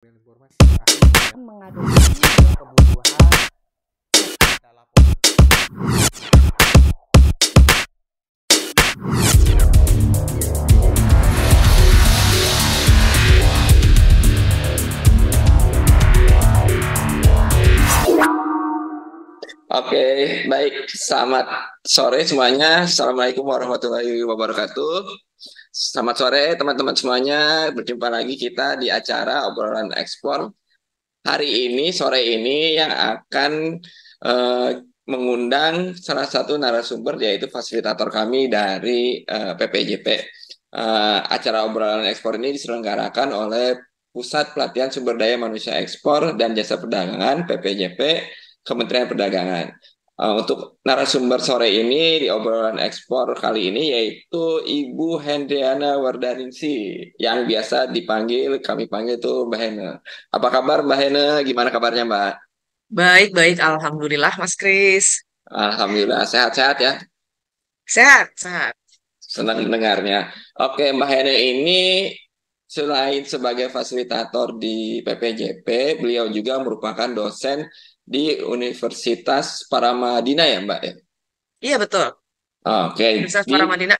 informasi mengadopsi kebutuhan ada laporan. Oke, baik. Selamat sore semuanya. Assalamualaikum warahmatullahi wabarakatuh. Selamat sore teman-teman semuanya. Berjumpa lagi kita di acara obrolan ekspor. Hari ini, sore ini yang akan eh, mengundang salah satu narasumber yaitu fasilitator kami dari PPJP. Acara obrolan ekspor ini diselenggarakan oleh Pusat Pelatihan Sumber Daya Manusia Ekspor dan Jasa Perdagangan (PPJP) Kementerian Perdagangan. Untuk narasumber sore ini di obrolan ekspor kali ini yaitu Ibu Hendriana Wardaningsi yang biasa kami panggil itu Mbak Hene. Apa kabar Mbak Hene? Gimana kabarnya Mbak? Baik, baik. Alhamdulillah, Mas Kris. Alhamdulillah sehat-sehat ya. Sehat, sehat. Senang mendengarnya. Oke, Mbak Hene ini selain sebagai fasilitator di PPJP, beliau juga merupakan dosen di Universitas Paramadina ya, Mbak ya? Iya, betul. Oke, Universitas di Paramadina.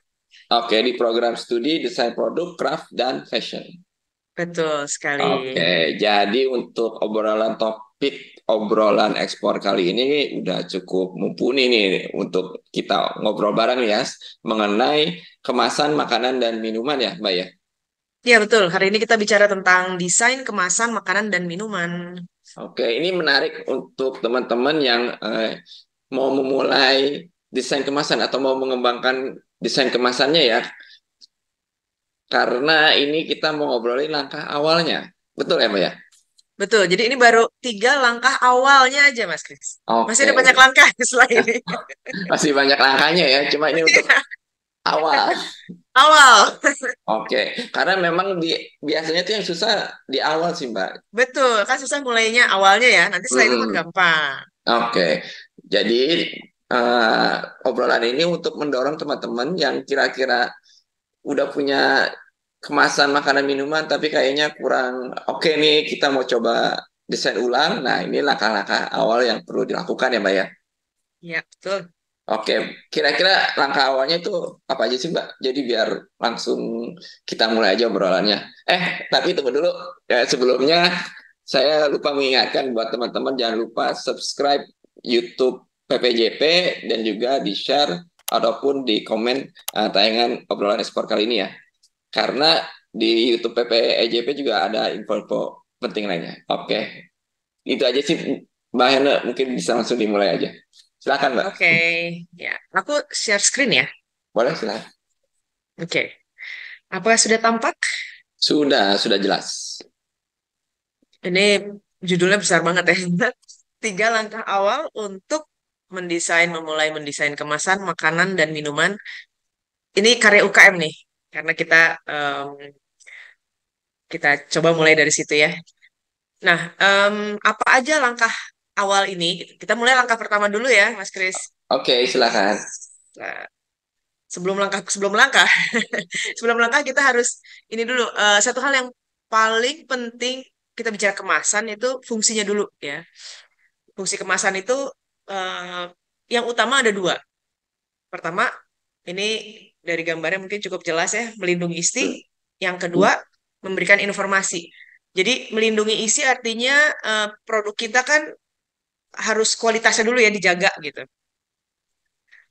di program studi desain produk, craft dan fashion. Betul sekali. Oke, jadi untuk obrolan ekspor kali ini udah cukup mumpuni nih untuk kita ngobrol bareng ya mengenai kemasan makanan dan minuman ya, Mbak ya. Iya, betul. Hari ini kita bicara tentang desain kemasan makanan dan minuman. Oke, ini menarik untuk teman-teman yang mau memulai desain kemasan atau mau mengembangkan desain kemasannya ya, karena ini kita mau ngobrolin langkah awalnya. Betul ya, Mbak ya? Betul. Jadi ini baru 3 langkah awalnya aja, Mas Kris. Masih ada Oke, banyak langkah setelah ini. masih banyak langkahnya ya, cuma ini untuk awal. Awal. Oke, karena memang biasanya tuh yang susah di awal sih, Mbak. Betul. Kan susah mulainya awalnya ya. Nanti setelah itu kan Mm-mm. gampang. Oke, jadi eh, obrolan ini untuk mendorong teman-teman yang kira-kira udah punya kemasan makanan minuman, tapi kayaknya kurang oke nih, kita mau coba desain ulang. Nah, ini langkah-langkah awal yang perlu dilakukan ya, Mbak ya. Iya, betul. Oke, kira-kira langkah awalnya itu apa aja sih, Mbak? Jadi biar langsung kita mulai aja obrolannya. Tapi tunggu dulu. Ya, sebelumnya saya lupa mengingatkan buat teman-teman jangan lupa subscribe YouTube PPJP dan juga di-share ataupun di komen tayangan obrolan ekspor kali ini ya. Karena di YouTube PPJP juga ada info-info penting lainnya. Oke, itu aja sih Mbak Hena, mungkin bisa langsung dimulai aja. Silakan, Mbak. Oke. Ya, aku share screen ya. Boleh, silakan. Oke. Apa sudah tampak? Sudah jelas. Ini judulnya besar banget ya. 3 langkah awal untuk memulai mendesain kemasan makanan dan minuman. Ini karya UKM nih, karena kita coba mulai dari situ ya. Nah, apa aja langkah awal ini? Kita mulai langkah pertama dulu ya, Mas Kris. Oke, silakan. Nah, sebelum langkah, sebelum langkah kita harus ini dulu. Satu hal yang paling penting kita bicara kemasan itu fungsinya dulu ya. Fungsi kemasan itu eh, yang utama ada 2. Pertama, ini dari gambarnya mungkin cukup jelas ya, melindungi isi. Yang kedua, memberikan informasi. Jadi melindungi isi artinya produk kita kan harus kualitasnya dulu ya dijaga gitu.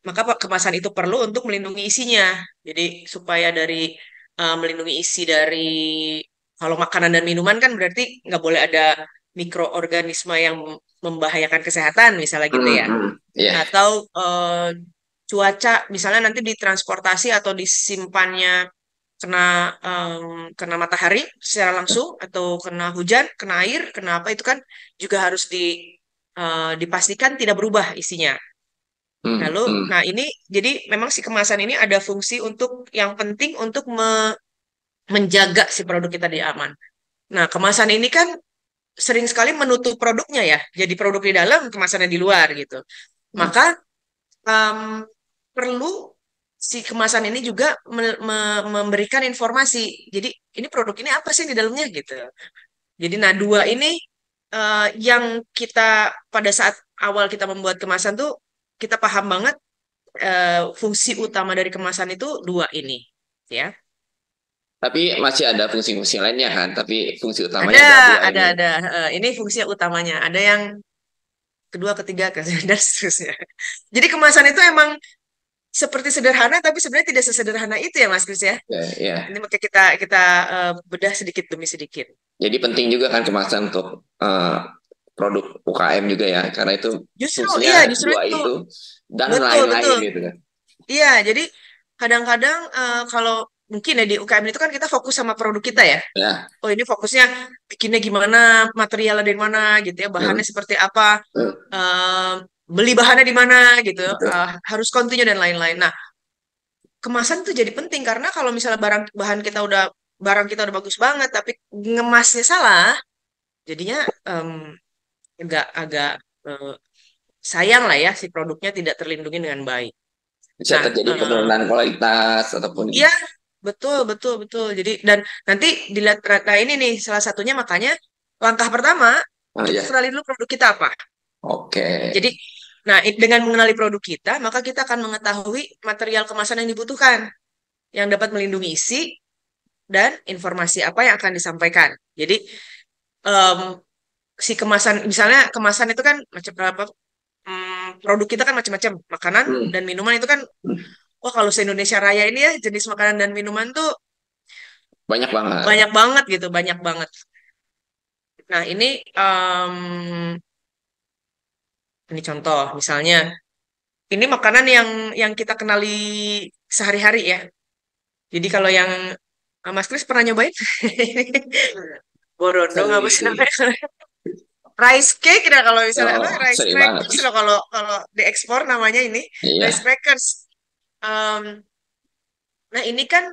Maka kemasan itu perlu untuk melindungi isinya. Jadi supaya dari melindungi isi dari kalau makanan dan minuman kan berarti nggak boleh ada mikroorganisme yang membahayakan kesehatan misalnya gitu ya. Iya. Atau cuaca misalnya nanti ditransportasi atau disimpannya kena kena matahari secara langsung atau kena hujan, kena air, kena apa itu kan juga harus dipastikan tidak berubah isinya. Lalu, nah ini jadi memang si kemasan ini ada fungsi untuk yang penting untuk menjaga si produk kita di aman. Nah, kemasan ini kan sering sekali menutup produknya ya, jadi produk di dalam, kemasannya di luar gitu. Maka em, perlu si kemasan ini juga memberikan informasi. Jadi ini produk ini apa sih di dalamnya gitu. Jadi nah dua ini yang kita pada saat awal kita membuat kemasan tuh kita paham banget fungsi utama dari kemasan itu dua ini, ya. Tapi masih ada fungsi-fungsi lainnya kan, tapi fungsi utamanya Ada, adalah dua ini. ada. Ini fungsi utamanya. Ada yang kedua, ketiga, dan seterusnya. Jadi kemasan itu emang seperti sederhana, tapi sebenarnya tidak sesederhana itu ya, Mas Kris ya. Ya, ya. Ini makanya kita bedah sedikit demi sedikit. Jadi penting juga kan kemasan untuk produk UKM juga ya, karena itu Justru, fungsinya iya, justru dua itu. itu dan Betul, lain-lain betul. gitu kan. Iya, jadi kadang-kadang kalau mungkin ya di UKM itu kan kita fokus sama produk kita ya. Ya. Oh ini fokusnya bikinnya gimana, materialnya dari mana gitu ya, bahannya Hmm, seperti apa, hmm, eh, beli bahannya di mana gitu, betul. harus continue dan lain-lain. Nah, kemasan tuh jadi penting karena kalau misalnya barang kita udah bagus banget, tapi ngemasnya salah, jadinya em, agak eh, sayang lah ya si produknya tidak terlindungi dengan baik. Bisa Nah, terjadi penurunan kualitas ataupun iya, betul, betul, betul. Jadi, dan nanti dilihat, nah ini nih, salah satunya makanya langkah pertama, kita ya. kenali dulu produk kita apa. Oke. Jadi, nah dengan mengenali produk kita, maka kita akan mengetahui material kemasan yang dibutuhkan, yang dapat melindungi isi dan informasi apa yang akan disampaikan. Jadi, em, si kemasan, misalnya kemasan itu kan macam apa, produk kita kan macam-macam, makanan Hmm, dan minuman itu kan, hmm. wah kalau se-Indonesia Raya ini ya, jenis makanan dan minuman tuh Banyak banget. banyak banget gitu, banyak banget. Nah, ini contoh misalnya, ini makanan yang kita kenali sehari-hari ya. Jadi kalau yang Mas Kris pernah nyobain? Borondong Sering apa sih sih. namanya? Rice cake nah kalau misalnya apa Oh, rice sering banget. crackers loh kalau kalau diekspor namanya ini rice Iya. crackers. Em, nah ini kan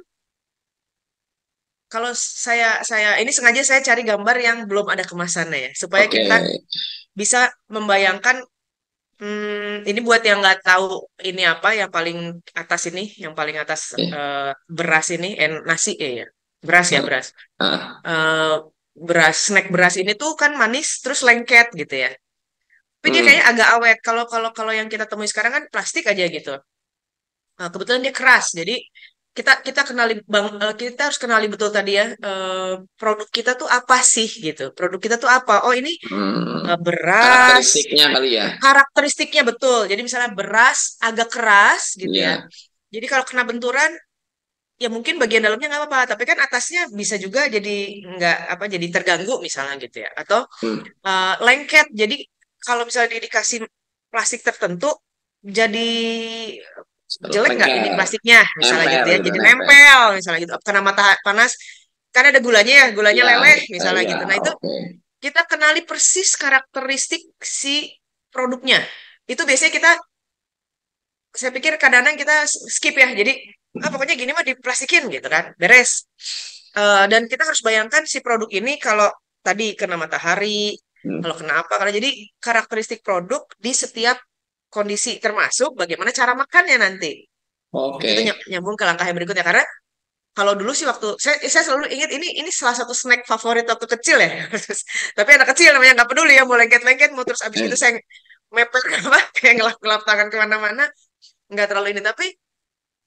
kalau saya ini sengaja saya cari gambar yang belum ada kemasannya ya supaya Oke. kita bisa membayangkan. Ini buat yang nggak tahu ini apa yang paling atas ini, yang paling atas Eh, beras ini, nasi ya, beras ya ah, beras. ah. Eh, snack beras ini tuh kan manis terus lengket gitu ya. Tapi dia Hmm, kayaknya agak awet. Kalau kalau kalau yang kita temui sekarang kan plastik aja gitu. Kebetulan dia keras, jadi kita kenali kita harus kenali betul tadi ya produk kita tuh apa sih gitu. Produk kita tuh apa? Oh ini beras Karakteristiknya kali ya. karakteristiknya betul. Jadi misalnya beras agak keras gitu ya. Iya. Jadi kalau kena benturan, ya mungkin bagian dalamnya nggak apa-apa. Tapi kan atasnya bisa juga jadi nggak apa, jadi terganggu misalnya gitu ya. Atau Hmm. lengket. Jadi kalau misalnya dikasih plastik tertentu, jadi jelek nggak ini Lengket. plastiknya misalnya gitu Nempel ya. gitu, Jadi nempel. nempel misalnya gitu. Kena matahari panas, kan ada gulanya ya, gulanya Iya, leleh misalnya iya, gitu. Nah itu oke. kita kenali persis karakteristik si produknya. Itu biasanya saya pikir kadang-kadang kita skip ya. Jadi, pokoknya gini mah diplastikin gitu kan, beres. Dan kita harus bayangkan si produk ini kalau tadi kena matahari, Hmm. kalau kena apa, kalau jadi karakteristik produk di setiap kondisi termasuk bagaimana cara makannya nanti. Itu Oke. nyambung ke langkah yang berikutnya karena kalau dulu sih waktu saya selalu ingat ini salah satu snack favorit waktu kecil ya. Tapi anak kecil namanya nggak peduli ya mau lengket-lengket mau terus abis gitu Eh, saya mepet apa kayak ngelap-ngelap tangan kemana-mana nggak terlalu ini tapi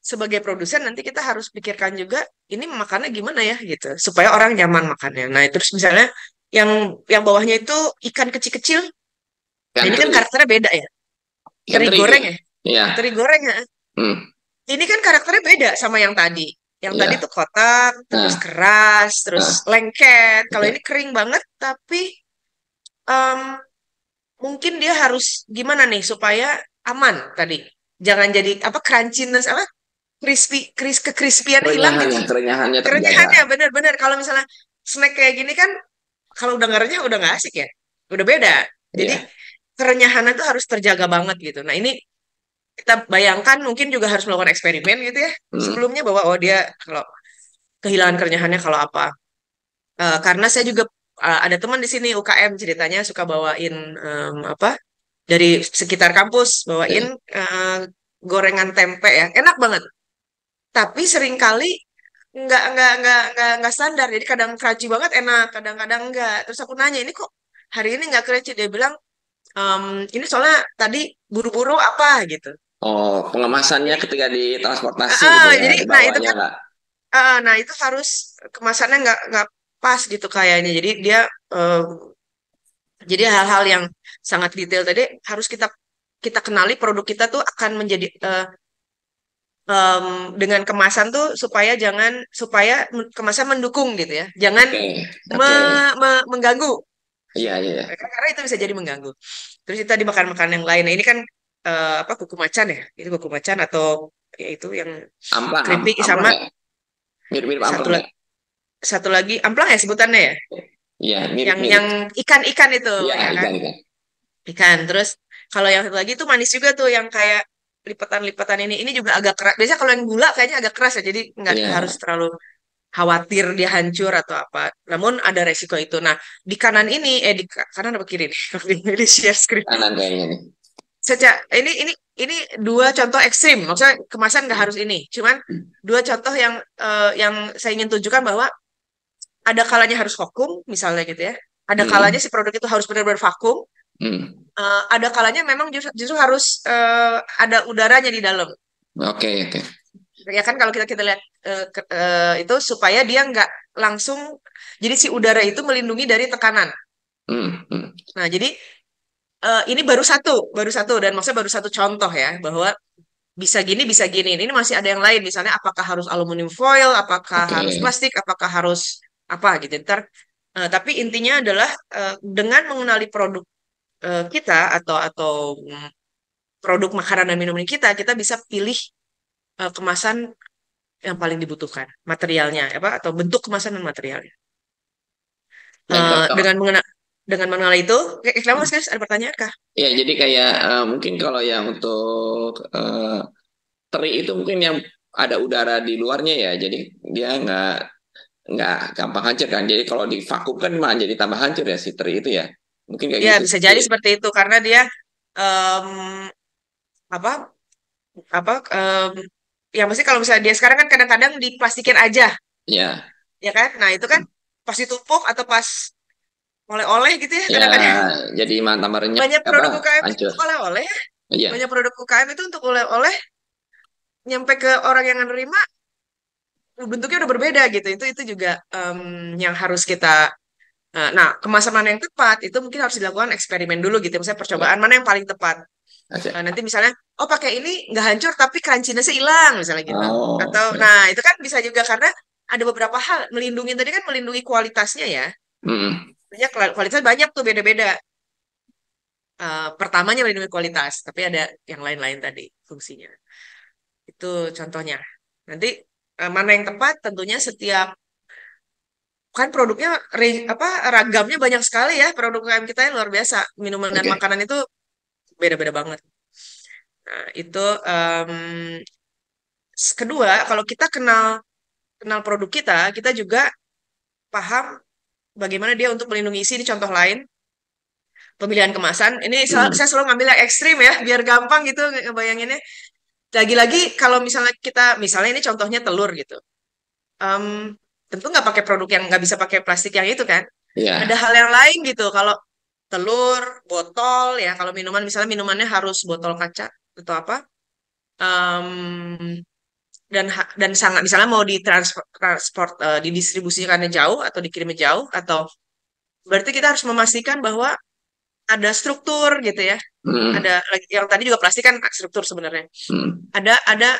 sebagai produsen nanti kita harus pikirkan juga ini makannya gimana ya gitu supaya orang nyaman makannya. Nah terus misalnya yang bawahnya itu ikan kecil-kecil. Nah Ikan ini kan teri. karakternya beda ya. Ikan Teri teri itu. goreng ya. Iya. Teri goreng ya. Hmm. Ini kan karakternya beda sama yang tadi. Yang tadi Iya. tuh kotak, terus Nah, keras, terus nah, lengket. Kalau oke. ini kering banget, tapi em, mungkin dia harus gimana nih supaya aman tadi. Jangan jadi apa crunchiness apa kekrispiannya hilang gitu. Kerenyahannya terjaga. Kerenyahannya bener-bener kalau misalnya snack kayak gini kan kalau udah ngerenyah udah nggak asik ya. Udah beda. Jadi Iya. kerenyahannya tuh harus terjaga banget gitu. Nah ini kita bayangkan mungkin juga harus melakukan eksperimen gitu ya Hmm. sebelumnya bahwa oh dia kalau kehilangan kerenyahannya kalau apa. Karena saya juga ada teman di sini UKM ceritanya suka bawain apa dari sekitar kampus bawain Oke. gorengan tempe ya enak banget. Tapi seringkali nggak standar. Jadi kadang crunchy banget enak, kadang-kadang enggak. Terus aku nanya, ini kok hari ini nggak crunchy? Dia bilang, "Em, ini soalnya tadi buru-buru apa gitu." Oh, pengemasannya Jadi, ketika ditransportasi gitu ya, jadi, nah itu dibawanya kan, nggak? nah itu harus kemasannya nggak pas gitu kayaknya. Jadi dia, em, jadi hal-hal yang sangat detail tadi harus kita kita kenali produk kita tuh akan menjadi em, dengan kemasan tuh supaya kemasan mendukung gitu ya, jangan Oke, oke. mengganggu. Iya, iya, iya. Karena itu bisa jadi mengganggu. Terus kita dimakan makan yang lain. Nah, ini kan apa kuku macan ya? Itu kuku macan atau ya itu yang Amplang, keripik amplang sama ya? Mirip-mirip satu amplang ya? lagi satu lagi amplang ya sebutannya ya? Iya, Yang mirip-mirip. ikan-ikan itu Iya, ya kan? ikan-ikan. Ikan. Terus kalau yang satu lagi itu manis juga tuh yang kayak lipatan-lipatan ini. Ini juga agak keras. Biasanya kalau yang gula kayaknya agak keras ya. Jadi nggak harus Iya, terlalu khawatir dia hancur atau apa. Namun ada resiko itu. Nah, di kanan ini, di kanan apa kiri nih? Ini share screen. kanan kayaknya nih. Ini dua contoh ekstrim. Maksudnya kemasan nggak harus ini. Cuman dua contoh yang saya ingin tunjukkan bahwa ada kalanya harus vakum, misalnya gitu ya. Ada kalanya Hmm, si produk itu harus benar-benar vakum. hmm. Ada kalanya memang justru harus ada udaranya di dalam. Oke, oke. Ya kan kalau kita kita lihat itu supaya dia nggak langsung. Jadi si udara itu melindungi dari tekanan. Hmm, hmm. Nah, jadi ini baru satu dan maksudnya baru satu contoh ya bahwa bisa gini, bisa gini. Ini masih ada yang lain, misalnya apakah harus aluminium foil, apakah Oke. harus plastik, apakah harus apa gitu. Ntar, tapi intinya adalah dengan mengenali produk kita atau produk makanan dan minuman kita, kita bisa pilih kemasan yang paling dibutuhkan, materialnya apa atau bentuk kemasan dan materialnya. Dan contoh, Dengan mengenal itu, kenapa Mas Kris ada pertanyaan kah? ya jadi kayak mungkin kalau yang untuk teri itu mungkin yang ada udara di luarnya ya, jadi dia nggak gampang hancur kan. Jadi kalau di vakum kan malah jadi tambah hancur ya si teri itu ya. Mungkin kayak Ya gitu. bisa jadi seperti itu karena dia em, apa apa yang pasti kalau misalnya dia sekarang kan kadang-kadang diplastikin aja Ya, ya kan, nah itu kan pas ditumpuk atau pas oleh-oleh gitu ya ya kadang-kadang jadi malah tambah renyek banyak apa produk UKM itu hancur. untuk oleh-oleh ya. Iya, Banyak produk UKM itu untuk oleh-oleh nyampe ke orang yang nerima bentuknya udah berbeda gitu. Itu juga yang harus kita nah kemasan mana yang tepat itu mungkin harus dilakukan eksperimen dulu gitu, misalnya ya. percobaan mana yang paling tepat. Oke. Nanti misalnya, oh pakai ini nggak hancur tapi crunchiness-nya hilang misalnya gitu. Oh, Atau, oke. nah itu kan bisa juga karena ada beberapa hal melindungi tadi kan melindungi kualitasnya ya. Hmm, Banyak kualitas banyak tuh beda-beda. Pertamanya melindungi kualitas, tapi ada yang lain-lain tadi fungsinya. Itu contohnya. Nanti mana yang tepat tentunya setiap kan produknya apa ragamnya banyak sekali ya produk UMKM kita yang luar biasa. Minuman dan oke. makanan itu beda-beda banget. Nah, itu kedua kalau kita kenal kenal produk kita, kita juga paham bagaimana dia untuk melindungi isi. Ini contoh lain, pemilihan kemasan. Ini Hmm, saya selalu ngambil yang ekstrim ya, biar gampang gitu ngebayanginnya. Lagi-lagi kalau misalnya misalnya ini contohnya telur gitu. Em, tentu nggak pakai produk yang nggak bisa pakai plastik yang itu kan. Ada ya. hal yang lain gitu. Kalau telur, botol ya. Kalau minuman misalnya minumannya harus botol kaca atau apa. Em, dan sangat misalnya mau ditransport didistribusikannya jauh atau dikirimnya jauh atau berarti kita harus memastikan bahwa ada struktur gitu ya. Hmm, Yang tadi juga plastik kan struktur sebenarnya. hmm. Ada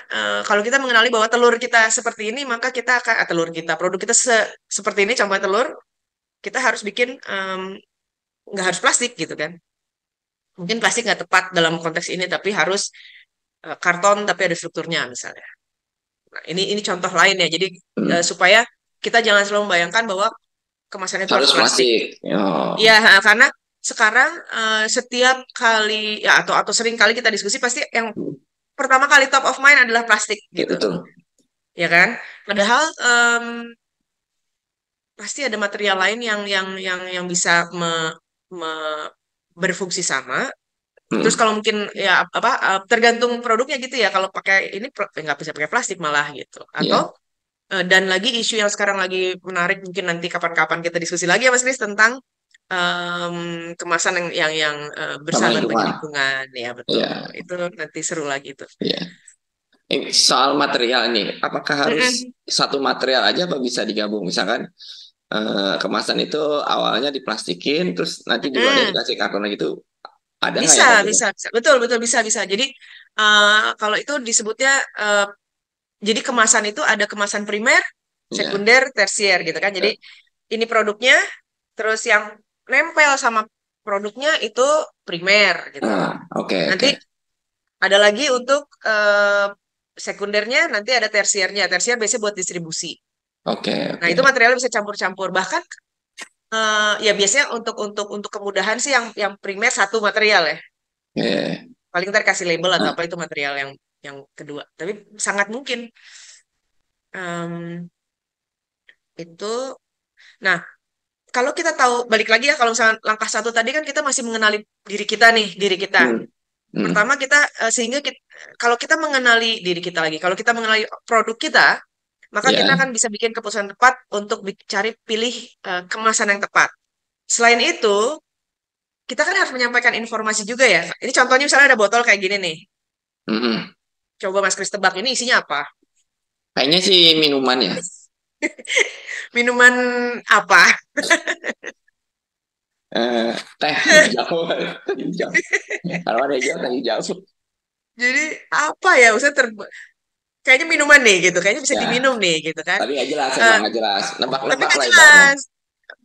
kalau kita mengenali bahwa telur kita seperti ini maka kita akan telur kita produk kita seperti ini contohnya telur kita harus bikin nggak harus plastik gitu kan. Mungkin plastik nggak tepat dalam konteks ini tapi harus karton tapi ada strukturnya misalnya. Nah, ini contoh lain ya. Jadi Hmm. supaya kita jangan selalu membayangkan bahwa kemasan itu harus Harus plastik. plastik. Iya, Oh, karena sekarang setiap kali ya atau sering kali kita diskusi pasti yang pertama kali top of mind adalah plastik ya, gitu, betul. ya kan? Padahal pasti ada material lain yang bisa me- berfungsi sama. Terus Hmm. kalau mungkin ya apa tergantung produknya gitu ya. Kalau pakai ini nggak bisa pakai plastik malah gitu. Atau Ya, Dan lagi isu yang sekarang lagi menarik, mungkin nanti kapan-kapan kita diskusi lagi ya Mas Kris tentang kemasan yang Ramah bersahabat bagi lingkungan. lingkungan, ya betul. Ya, Itu nanti seru lagi tuh. ya. Soal material ini, apakah harus Mm-mm. satu material aja apa bisa digabung? Misalkan kemasan itu awalnya diplastikin, terus nanti di luarnya Mm-mm. dikasih karton lagi itu ada nggak Bisa, ya kayak gitu? bisa, bisa. Betul, betul, bisa, bisa. Jadi kalau itu disebutnya, jadi kemasan itu ada kemasan primer, Ya. sekunder, tersier gitu kan. Jadi ini produknya, terus yang nempel sama produknya itu primer gitu. Oke, Nanti oke. ada lagi untuk sekundernya, nanti ada tersiernya. Tersier biasanya buat distribusi. Oke, Nah, oke. itu materialnya bisa campur-campur. Bahkan ya biasanya untuk kemudahan sih yang primer satu material ya. Oke. Paling ntar kasih label atau Nah, apa itu material yang kedua. Tapi sangat mungkin em, itu. Nah, kalau kita tahu balik lagi ya, kalau misalnya langkah satu tadi kan kita masih mengenali diri kita nih, diri kita. hmm, hmm, Pertama kita sehingga kita, kalau kita mengenali diri kita lagi, kalau kita mengenali produk kita, maka kita ya. akan bisa bikin keputusan tepat untuk cari pilih kemasan yang tepat. Selain itu, kita kan harus menyampaikan informasi juga ya. Ini contohnya misalnya ada botol kayak gini nih. Hmm. Coba Mas Kris tebak ini isinya apa? Kayaknya sih minuman ya. Minuman apa? Eh, teh hijau, teh hijau. Kalau ada hijau, teh hijau. Jadi apa ya? Maksudnya kayaknya minuman nih gitu. Kayaknya bisa Ya, diminum nih gitu kan. tapi nggak jelas, Eh, emang nggak jelas. tapi Nebak-nebak nggak lah ibaratnya. jelas.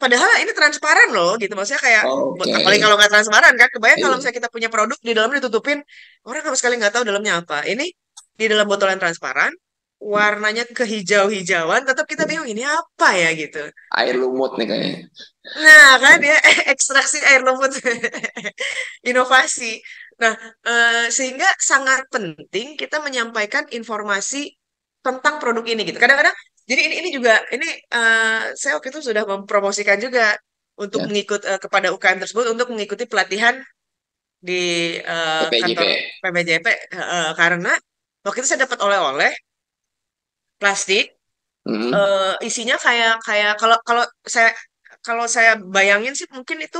Padahal ini transparan loh gitu. Maksudnya kayak, Oke. apalagi kalau nggak transparan kan. Kebayang kalau Iya. misalnya kita punya produk di dalamnya ditutupin, orang sama sekali nggak tahu dalamnya apa. Ini di dalam botol yang transparan, warnanya kehijau-hijauan, tetap kita bingung ini apa ya gitu. Air lumut nih kayaknya. Nah kan ya ekstraksi air lumut inovasi. Nah sehingga sangat penting kita menyampaikan informasi tentang produk ini gitu. Kadang-kadang jadi ini juga ini saya waktu itu sudah mempromosikan juga untuk Ya. kepada UKM tersebut untuk mengikuti pelatihan di PPJP. kantor PBJP karena waktu itu saya dapat oleh-oleh plastik Hmm. isinya kayak kayak kalau saya kalau saya bayangin sih mungkin itu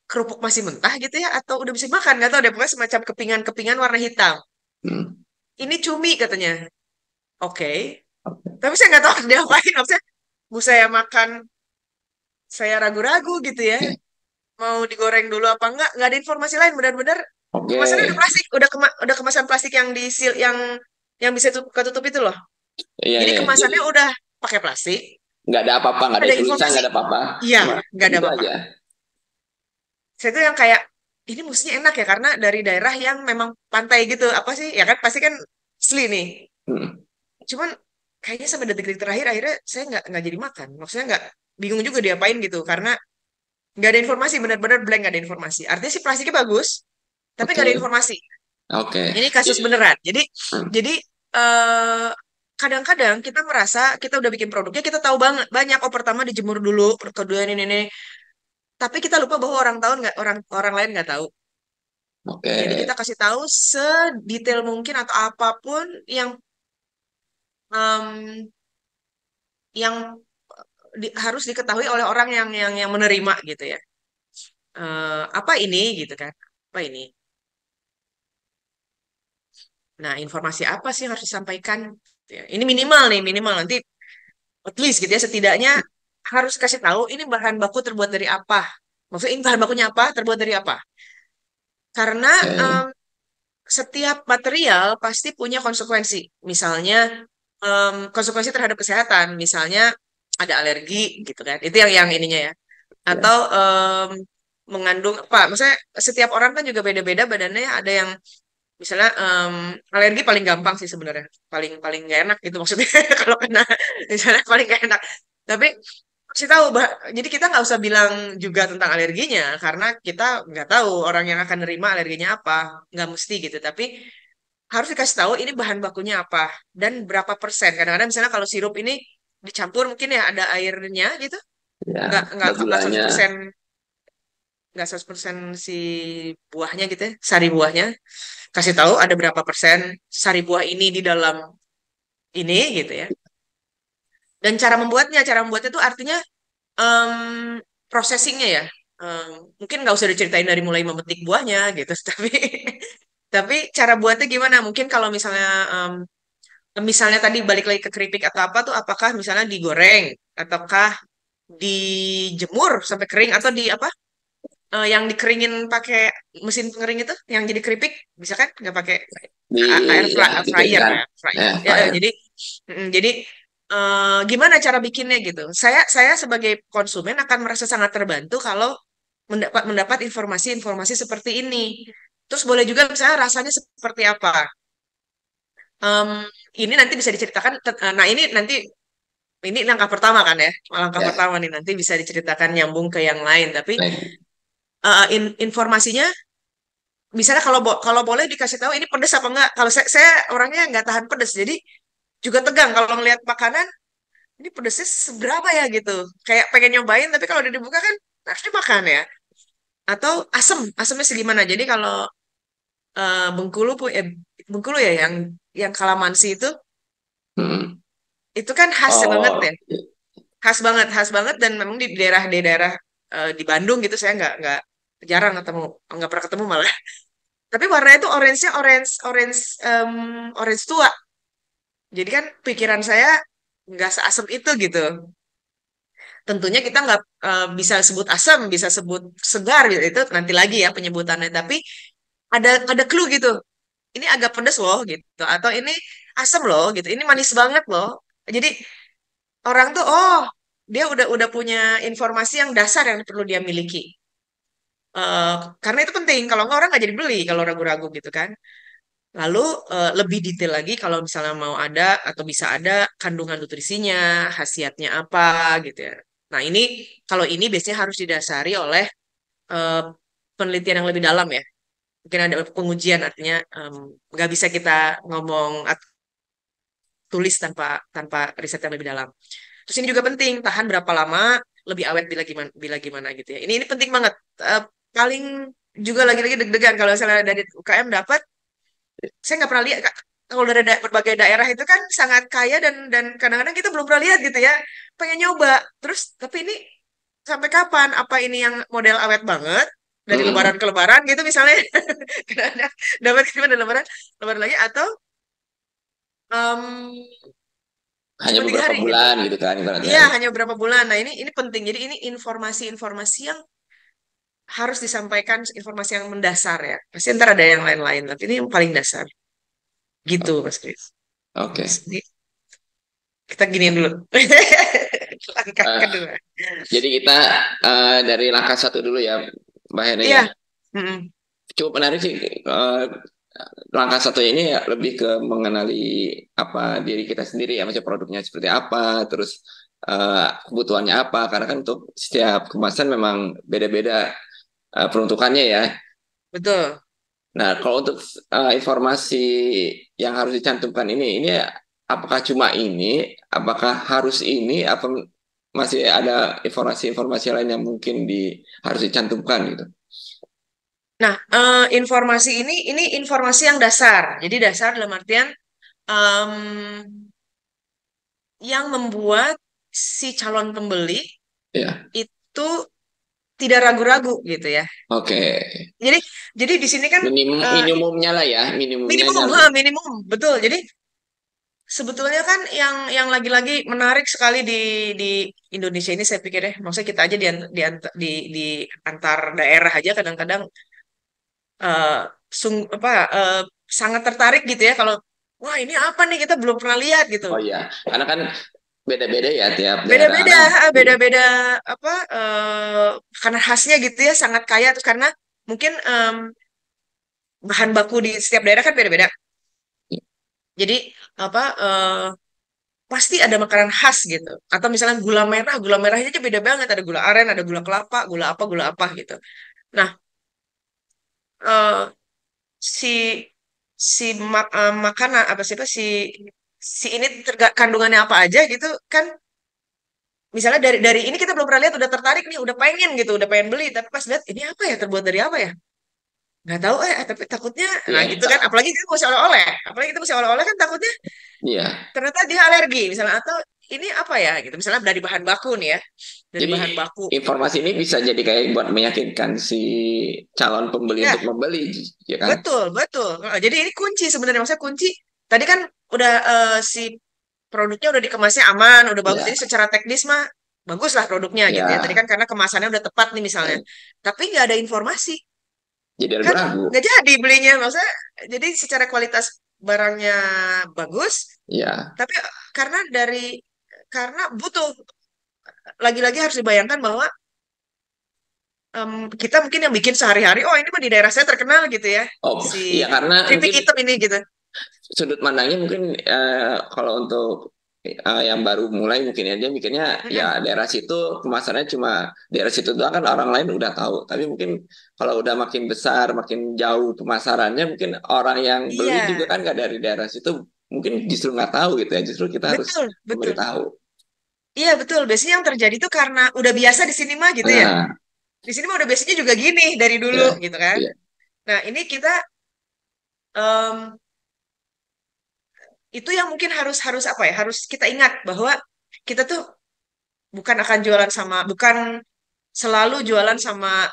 kerupuk masih mentah gitu ya atau udah bisa makan nggak tahu deh pokoknya semacam kepingan-kepingan warna hitam Hmm. ini cumi katanya oke Oke. tapi saya nggak tahu dia apain maksudnya bu saya makan saya ragu-ragu gitu ya mau digoreng dulu apa nggak ada informasi lain benar-benar Oke. kemasannya udah plastik udah kemasan plastik yang di seal yang bisa ketutup itu loh Iya, jadi iya. Jadi kemasannya udah pakai plastik nggak ada apa-apa, nggak ada ada tulisan, informasi nggak ada apa-apa. iya Cuma nggak ada gitu apa-apa aja. saya tuh yang kayak ini mestinya enak ya karena dari daerah yang memang pantai gitu apa sih ya kan pasti kan asli nih Hmm. cuman kayaknya sampai detik-detik terakhir akhirnya saya nggak jadi makan maksudnya nggak bingung juga diapain gitu karena nggak ada informasi benar-benar blank nggak ada informasi artinya sih plastiknya bagus tapi nggak ada Oke. informasi Oke. ini kasus beneran Hmm. jadi eh, kadang-kadang kita merasa kita udah bikin produknya kita tahu banget banyak oh pertama dijemur dulu kedua ini tapi kita lupa bahwa orang tahu nggak orang orang lain nggak tahu. Oke. Jadi kita kasih tahu sedetail mungkin atau apapun em, yang harus diketahui oleh orang yang menerima gitu ya. Apa ini gitu kan? Apa ini? Nah, informasi apa sih yang harus disampaikan? Ya, ini minimal nih, minimal nanti at least gitu ya setidaknya harus kasih tahu ini bahan baku terbuat dari apa. Maksudnya ini bahan bakunya apa? Terbuat dari apa? Karena Oke. setiap material pasti punya konsekuensi. Misalnya konsekuensi terhadap kesehatan, misalnya ada alergi gitu kan. Itu yang ininya ya. Ya. Atau mengandung apa? Maksudnya setiap orang kan juga beda-beda badannya. Ada yang misalnya alergi paling gampang sih sebenarnya. Paling paling nggak enak gitu maksudnya kalau kena misalnya paling nggak enak. Tapi kasih tahu, jadi kita nggak usah bilang juga tentang alerginya karena kita nggak tahu orang yang akan nerima alerginya apa, nggak mesti gitu. Tapi harus dikasih tahu ini bahan bakunya apa dan berapa persen. Kadang-kadang misalnya kalau sirup ini dicampur mungkin ya ada airnya gitu, Ya. nggak Ada nggak gulanya. 100% nggak 100% si buahnya gitu ya, sari buahnya. Kasih tahu ada berapa persen sari buah ini di dalam ini gitu ya. Dan cara membuatnya tuh artinya em, processingnya ya. Mungkin nggak usah diceritain dari mulai memetik buahnya gitu, tapi cara buatnya gimana? Mungkin kalau misalnya tadi balik lagi ke keripik atau apa tuh, apakah misalnya digoreng ataukah dijemur sampai kering atau di apa? Yang dikeringin pakai mesin pengering itu, yang jadi keripik, bisa kan? Nggak pakai Di ya fryer dikeringkan ya, fryer. ya Ya, fire. jadi gimana cara bikinnya gitu? Saya sebagai konsumen akan merasa sangat terbantu kalau mendapat mendapat informasi-informasi seperti ini. Terus boleh juga misalnya rasanya seperti apa. Em, ini nanti bisa diceritakan. Nah ini langkah pertama kan ya, langkah Ya, pertama nih nanti bisa diceritakan nyambung ke yang lain. Tapi baik. informasinya, misalnya kalau boleh dikasih tahu ini pedas apa enggak. Kalau saya orangnya nggak tahan pedas, jadi juga tegang kalau ngelihat makanan ini pedasnya seberapa ya gitu. Kayak pengen nyobain, tapi kalau udah dibuka kan harus dimakan ya. Atau asemnya segimana. Jadi kalau Bengkulu ya yang kalamansi Mm. itu kan khas banget Oh, ya, khas banget dan memang di daerah di Bandung gitu saya nggak jarang ketemu, nggak pernah ketemu malah. Tapi warnanya itu orange-nya orange orange orange tua. Jadi kan pikiran saya nggak seasem itu gitu. Tentunya kita nggak bisa sebut asam, bisa sebut segar gitu. Itu nanti lagi ya penyebutannya. Tapi ada clue gitu. Ini agak pedas loh gitu. Atau ini asam loh gitu. Ini manis banget loh. Jadi orang tuh dia udah punya informasi yang dasar yang perlu dia miliki. Eh, karena itu penting. Kalau nggak orang nggak jadi beli kalau ragu-ragu gitu kan. Lalu lebih detail lagi kalau misalnya mau ada atau bisa ada kandungan nutrisinya, khasiatnya apa gitu ya. Nah ini kalau ini biasanya harus didasari oleh eh, penelitian yang lebih dalam ya. Mungkin ada pengujian artinya nggak bisa kita ngomong tulis tanpa tanpa riset yang lebih dalam. Terus ini juga penting tahan berapa lama, lebih awet bila gimana gitu ya. Ini penting banget. Eh, Paling juga lagi-lagi deg-degan kalau misalnya dari UKM dapat, saya nggak pernah lihat Kak. Kalau dari berbagai daerah itu kan sangat kaya dan kadang-kadang kita belum pernah lihat gitu ya. Pengen nyoba. Terus tapi ini sampai kapan? Apa ini yang model awet banget dari lebaran mm. ke lebaran gitu misalnya? Kadang-kadang dapat dari lebaran, lebaran lagi atau em, Hanya cuma 3 beberapa hari gitu. bulan gitu kan ibaratnya. Iya, hanya beberapa bulan. Nah, ini penting. Jadi ini informasi-informasi yang harus disampaikan, informasi yang mendasar ya. Pasti ntar ada yang lain-lain, tapi ini yang paling dasar. Gitu, Mas Kris. Oke. Jadi kita giniin dulu. Langkah Eh, kedua. jadi kita dari langkah satu dulu ya, Mbak Hene ya. Iya. Mm-mm. Cukup menarik sih. Langkah satu ini ya lebih ke mengenali apa diri kita sendiri ya, macam produknya seperti apa, terus kebutuhannya apa. Karena kan untuk setiap kemasan memang beda-beda peruntukannya ya. Betul. Nah, kalau untuk informasi yang harus dicantumkan ini apakah cuma ini, apakah harus ini, apa masih ada informasi-informasi lain yang mungkin harus dicantumkan gitu? Nah, informasi ini informasi yang dasar. Jadi dasar dalam artian em, yang membuat si calon pembeli Ya, itu tidak ragu-ragu gitu ya. oke. Jadi jadi di sini kan eh, Minimumnya lah ya, minimumnya ini minimum, harus. minimum, betul. Jadi sebetulnya kan yang lagi-lagi menarik sekali di Indonesia ini saya pikir ya, maksudnya kita aja di antar daerah aja kadang-kadang eh, apa sangat tertarik gitu ya kalau wah ini apa nih kita belum pernah lihat gitu. Oh iya, karena kan beda-beda ya tiap daerah. Beda-beda, beda-beda apa karena khasnya gitu ya sangat kaya terus karena mungkin bahan baku di setiap daerah kan beda-beda. Jadi apa pasti ada makanan khas gitu. Atau misalnya gula merahnya aja beda banget. Ada gula aren, ada gula kelapa, gula apa gitu. Nah, eh, si si makanan apa sih apa si ini kandungannya apa aja gitu kan. Misalnya dari ini kita belum pernah lihat udah tertarik nih, udah pengen gitu, udah pengen beli. Tapi pas lihat ini apa ya terbuat dari apa ya? Nggak tahu tapi takutnya, nah Iya, gitu kan. Apalagi kita masih oleh-oleh, apalagi kita masih oleh-oleh kan takutnya iya, ternyata dia alergi misalnya atau ini apa ya gitu. Misalnya dari bahan baku nih ya, dari Jadi bahan baku. informasi ini bisa jadi kayak buat meyakinkan si calon pembeli Ya, untuk membeli, ya kan? betul, betul. Jadi ini kunci sebenarnya. Maksudnya kunci. Tadi kan udah si produknya udah dikemasnya aman, udah bagus. Ya, Jadi secara teknis mah bagus lah produknya gitu ya. Tadi ya. kan karena kemasannya udah tepat nih misalnya. Tapi nggak ada informasi. Jadi Kan ragu-ragu. nggak jadi belinya. Maksudnya jadi secara kualitas barangnya bagus. Ya. Tapi karena butuh. Lagi-lagi harus dibayangkan bahwa kita mungkin yang bikin sehari-hari, oh ini mah di daerah saya terkenal gitu ya. Oh, Si iya karena keripik mungkin hitam ini gitu. sudut pandangnya mungkin kalau untuk yang baru mulai mungkin ya dia mikirnya ya Mm-mm. daerah situ kemasannya cuma daerah situ doang kan orang lain udah tahu. Tapi mungkin kalau udah makin besar, makin jauh pemasarannya mungkin orang yang beli juga Iya, kan nggak dari daerah situ mungkin justru nggak tahu gitu ya. Justru kita harus betul, betul. memberitahu. Iya, betul. Biasanya yang terjadi itu karena udah biasa di sini mah gitu ya. Nah, Di sini mah udah biasanya juga gini dari dulu ya, gitu kan. ya, Nah, ini kita em, itu yang mungkin harus harus apa ya? Harus kita ingat bahwa kita tuh bukan selalu jualan sama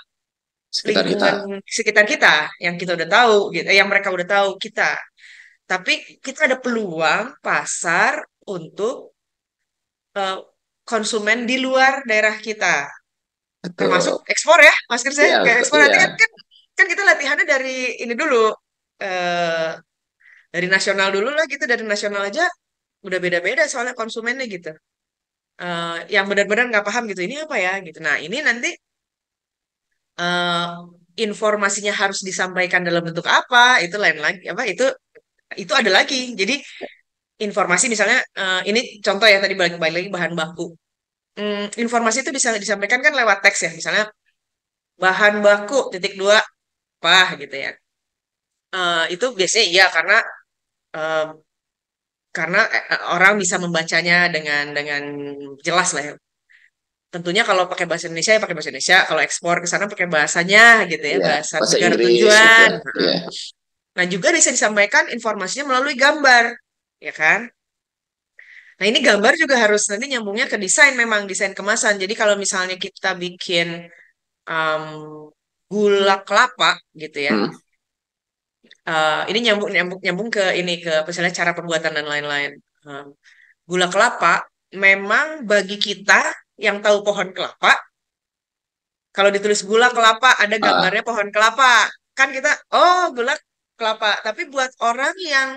sekitar lingkungan kita. sekitar kita yang kita udah tahu gitu, yang mereka udah tahu kita. Tapi kita ada peluang pasar untuk eh, konsumen di luar daerah kita, termasuk Betul. ekspor ya, Mas Kris ya. Iya, Kayak betul. ekspor Iya. nanti kan kita latihannya dari ini dulu, eh, dari nasional dulu lah gitu, dari nasional aja udah beda-beda soalnya konsumennya gitu. Yang benar-benar nggak paham gitu, ini apa ya gitu. Nah ini nanti eh, informasinya harus disampaikan dalam bentuk apa, itu lain lagi. Apa itu ada lagi. Jadi informasi misalnya ini contoh ya tadi balik balik lagi bahan baku. Informasi itu bisa disampaikan kan lewat teks ya, misalnya bahan baku titik dua apa gitu ya. Itu biasanya iya eh, karena orang bisa membacanya dengan jelas lah ya. Tentunya kalau pakai bahasa Indonesia ya pakai bahasa Indonesia, kalau ekspor ke sana pakai bahasanya gitu ya, Iya, bahasa bahasa negara Inggris gitu. tujuan. Iya. Nah, juga bisa disampaikan informasinya melalui gambar, ya kan? Nah, ini gambar juga harus nanti nyambungnya ke desain memang, desain kemasan. Jadi kalau misalnya kita bikin um, gula kelapa gitu ya. Hmm. Ini nyambung nyambung nyambung ke ini ke misalnya cara pembuatan dan lain-lain. Um, Gula kelapa memang bagi kita yang tahu pohon kelapa, kalau ditulis gula kelapa ada Ah, gambarnya pohon kelapa, kan kita oh gula kelapa. Tapi buat orang yang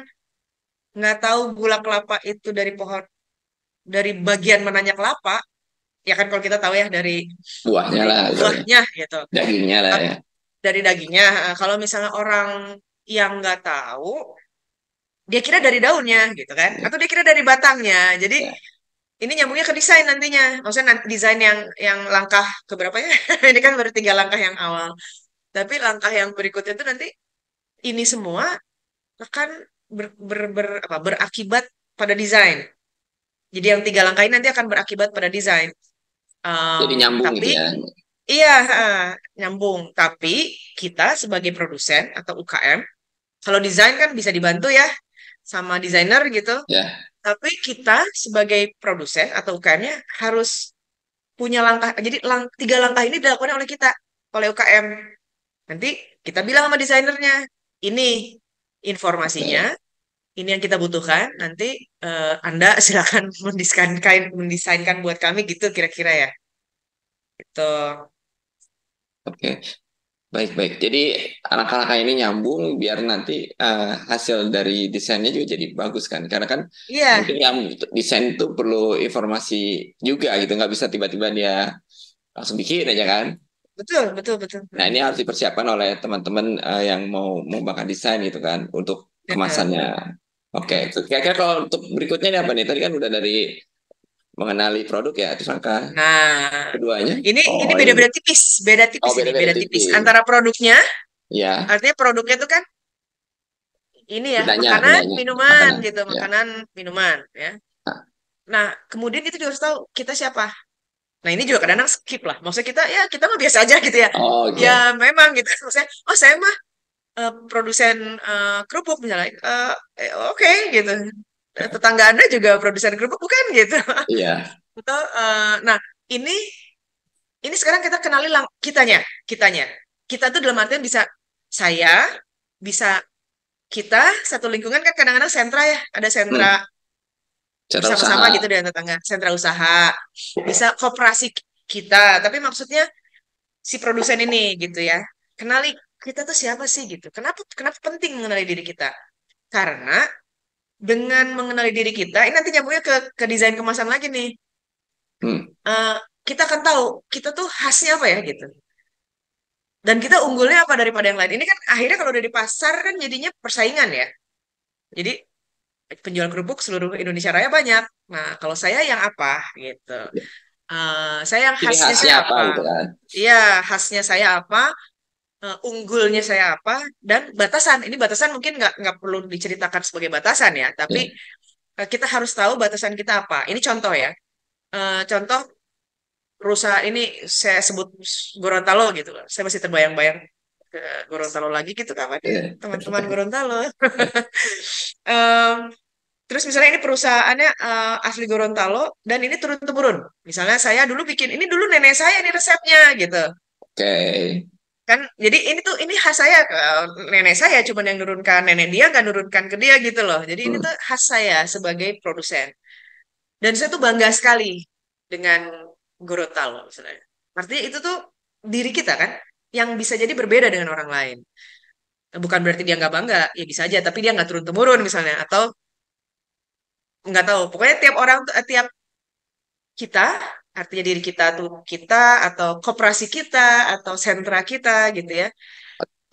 nggak tahu gula kelapa itu dari bagian mananya kelapa, ya kan kalau kita tahu ya buahnya dari lah gitu ya. buahnya gitu. Dagingnya lah ya. Dari dagingnya. Kalau misalnya orang yang nggak tahu, dia kira dari daunnya gitu kan, Ya, atau dia kira dari batangnya. Jadi ya. ini nyambungnya ke desain nantinya. Maksudnya desain yang langkah keberapa ya? Ini kan baru 3 langkah yang awal. Tapi langkah yang berikutnya itu nanti ini semua akan berakibat pada desain. Jadi yang 3 langkah ini nanti akan berakibat pada desain. Jadi nyambung Tapi gitu ya. iya nyambung. Tapi kita sebagai produsen atau UKM, kalau desain kan bisa dibantu ya sama desainer gitu. Ya, Tapi kita sebagai produsen atau UKM-nya harus punya langkah. Jadi 3 langkah ini dilakukan oleh kita, oleh UKM. Nanti kita bilang sama desainernya, ini informasinya, oke. ini yang kita butuhkan. Nanti Anda silakan mendesainkan buat kami gitu kira-kira ya. Itu. Oke. Baik-baik. Jadi langkah-langkah ini nyambung biar nanti hasil dari desainnya juga jadi bagus kan. Karena kan Iya, mungkin yang desain itu perlu informasi juga gitu. Nggak bisa tiba-tiba dia langsung bikin aja kan. betul, betul, betul. Nah ini harus dipersiapkan oleh teman-teman yang mau mengembangkan desain gitu kan. Untuk Heeh, kemasannya. Oke. heeh. Kira-kira kalau untuk berikutnya ini apa nih? Tadi kan udah dari mengenali produk ya. Terus langkah Nah, keduanya? ini Oh ini. beda-beda tipis, beda Oh tipis ini, beda-beda beda tipis tipis. antara produknya, Ya. artinya produknya itu kan ini ya Bendanya, makanan, bendanya. minuman Makanan. gitu, Ya. makanan, minuman ya. Nah, Nah, kemudian kita juga harus tahu kita siapa. Nah, ini juga kadang-kadang skip lah. Maksudnya kita mah biasa aja gitu ya. oh, Ya oke. memang gitu. Maksudnya, oh saya mah produsen kerupuk misalnya. Oke gitu. tetangga Anda juga produsen kerupuk bukan gitu. Iya. Atau nah ini ini sekarang kita kenali kitanya, kitanya. Kita tuh dalam artian bisa saya, bisa kita satu lingkungan kan kadang-kadang sentra ya, ada sentra Hmm. Cara bersama-sama usaha. gitu dengan tetangga, sentra usaha, bisa koperasi kita. Tapi maksudnya si produsen ini gitu ya, kenali kita tuh siapa sih gitu. Kenapa kenapa penting mengenali diri kita? Karena dengan mengenali diri kita, ini nanti nyambungnya ke desain kemasan lagi nih. Hmm. Eh, kita akan tahu kita tuh khasnya apa ya gitu. Dan kita unggulnya apa daripada yang lain. Ini kan akhirnya kalau udah di pasar kan jadinya persaingan ya. Jadi penjual kerupuk seluruh Indonesia Raya banyak. Nah, kalau saya yang apa gitu. Saya yang Ciri khasnya khasnya saya apa apa? gitu kan? Iya, khasnya saya apa? Unggulnya saya apa? Dan batasan. Ini batasan mungkin nggak perlu diceritakan sebagai batasan ya. Tapi Ya. kita harus tahu batasan kita apa. Ini contoh ya. Contoh perusahaan ini saya sebut Gorontalo gitu. Saya masih terbayang-bayang ke Gorontalo lagi gitu kapan ya Iya. teman-teman Gorontalo. Em, terus misalnya ini perusahaannya asli Gorontalo dan ini turun temurun. Misalnya saya dulu bikin ini dulu nenek saya ini resepnya gitu. Oke. Kan jadi ini tuh ini khas saya nenek saya cuman yang nurunkan nenek dia nggak nurunkan ke dia gitu loh. Jadi ini Hmm. tuh khas saya sebagai produsen. Dan saya tuh bangga sekali dengan Gorontalo misalnya. Artinya itu tuh diri kita kan yang bisa jadi berbeda dengan orang lain. Bukan berarti dia nggak bangga, ya bisa aja, tapi dia nggak turun temurun misalnya, atau nggak tahu. Pokoknya tiap orang, tiap kita, artinya diri kita tuh kita, atau koperasi kita, atau sentra kita gitu ya,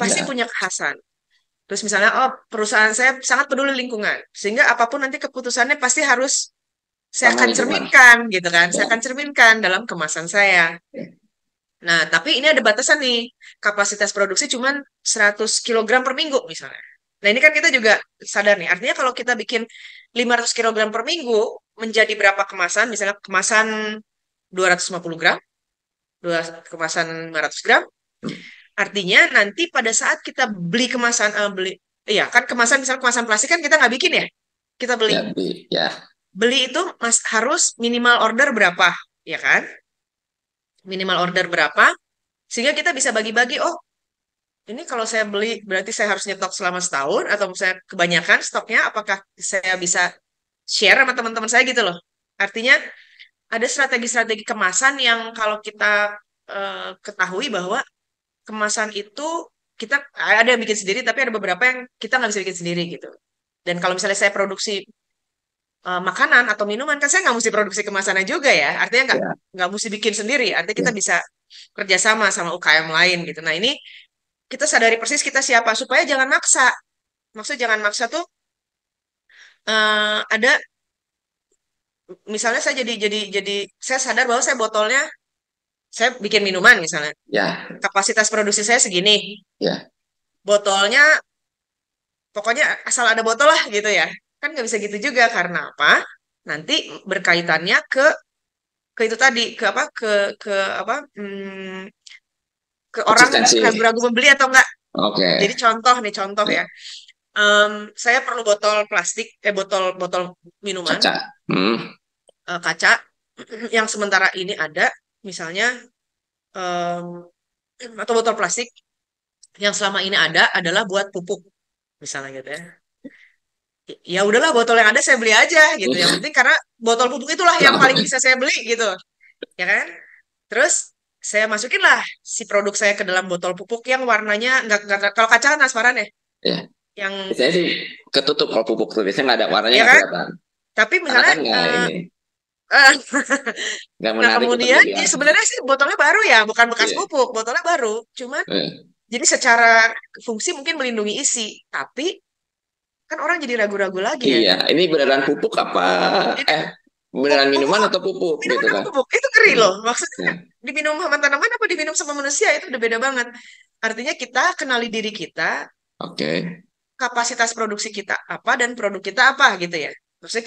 pasti Ya. punya kekhasan. Terus misalnya, oh perusahaan saya sangat peduli lingkungan, sehingga apapun nanti keputusannya pasti harus saya Sama akan lingkungan. cerminkan gitu kan, saya Ya. akan cerminkan dalam kemasan saya. Ya. Nah, tapi ini ada batasan nih. Kapasitas produksi cuma 100 kilogram per minggu misalnya. Nah, ini kan kita juga sadar nih. Artinya kalau kita bikin 500 kilogram per minggu menjadi berapa kemasan? Misalnya kemasan 250 gram, dua kemasan 500 gram. Hmm. Artinya nanti pada saat kita beli kemasan, iya kan kemasan misalnya kemasan plastik kan kita nggak bikin ya. Kita beli. Ya. Ya. Beli itu harus minimal order berapa, ya kan? Minimal order berapa? Sehingga kita bisa bagi-bagi, oh ini kalau saya beli berarti saya harus nyetok selama setahun atau saya kebanyakan stoknya apakah saya bisa share sama teman-teman saya gitu loh. Artinya ada strategi-strategi kemasan yang kalau kita ketahui bahwa kemasan itu kita ada yang bikin sendiri tapi ada beberapa yang kita nggak bisa bikin sendiri gitu. Dan kalau misalnya saya produksi makanan atau minuman kan saya nggak mesti produksi kemasannya juga ya. Artinya Ya. nggak mesti bikin sendiri. Artinya kita Ya. bisa kerjasama sama UKM lain gitu. Nah ini kita sadari persis kita siapa supaya jangan maksa. Maksudnya jangan maksa tuh ada misalnya saya jadi saya sadar bahwa saya botolnya saya bikin minuman misalnya Ya. kapasitas produksi saya segini Ya. botolnya pokoknya asal ada botol lah gitu ya kan nggak bisa gitu juga karena apa nanti berkaitannya ke itu tadi ke apa ke apa ke orang Konsistensi. ragu-ragu membeli atau enggak. Oke. Jadi contoh nih contoh Ya. ya. Saya perlu botol plastik, botol botol minuman Caca. Hmm. kaca yang sementara ini ada, misalnya em, atau botol plastik yang selama ini ada adalah buat pupuk, misalnya gitu ya. Ya udahlah botol yang ada saya beli aja gitu. Yang penting karena botol pupuk itulah yang paling bisa saya beli gitu, ya kan? Terus saya masukin lah si produk saya ke dalam botol pupuk yang warnanya nggak kalau kaca kan transparan ya, Ya. yang Biasanya sih ketutup kalau pupuk tuh biasanya nggak ada warnanya ya nggak kan? kelihatan. Tapi Karena misalnya kan nggak ini eh, nggak nah menarik untuk kemudian ya dilihat. sebenarnya sih botolnya baru ya, bukan bekas Iya. pupuk, botolnya baru. Cuman Eh. jadi secara fungsi mungkin melindungi isi, tapi kan orang jadi ragu-ragu lagi ya. Iya. Ini beneran pupuk apa? Ini Beneran minuman pupuk, atau pupuk minuman gitu apa kan? pupuk? Itu ngeri Hmm. loh. Maksudnya Ya. diminum sama tanaman apa diminum sama manusia itu udah beda banget. Artinya kita kenali diri kita, Oke. kapasitas produksi kita apa dan produk kita apa gitu ya. Maksudnya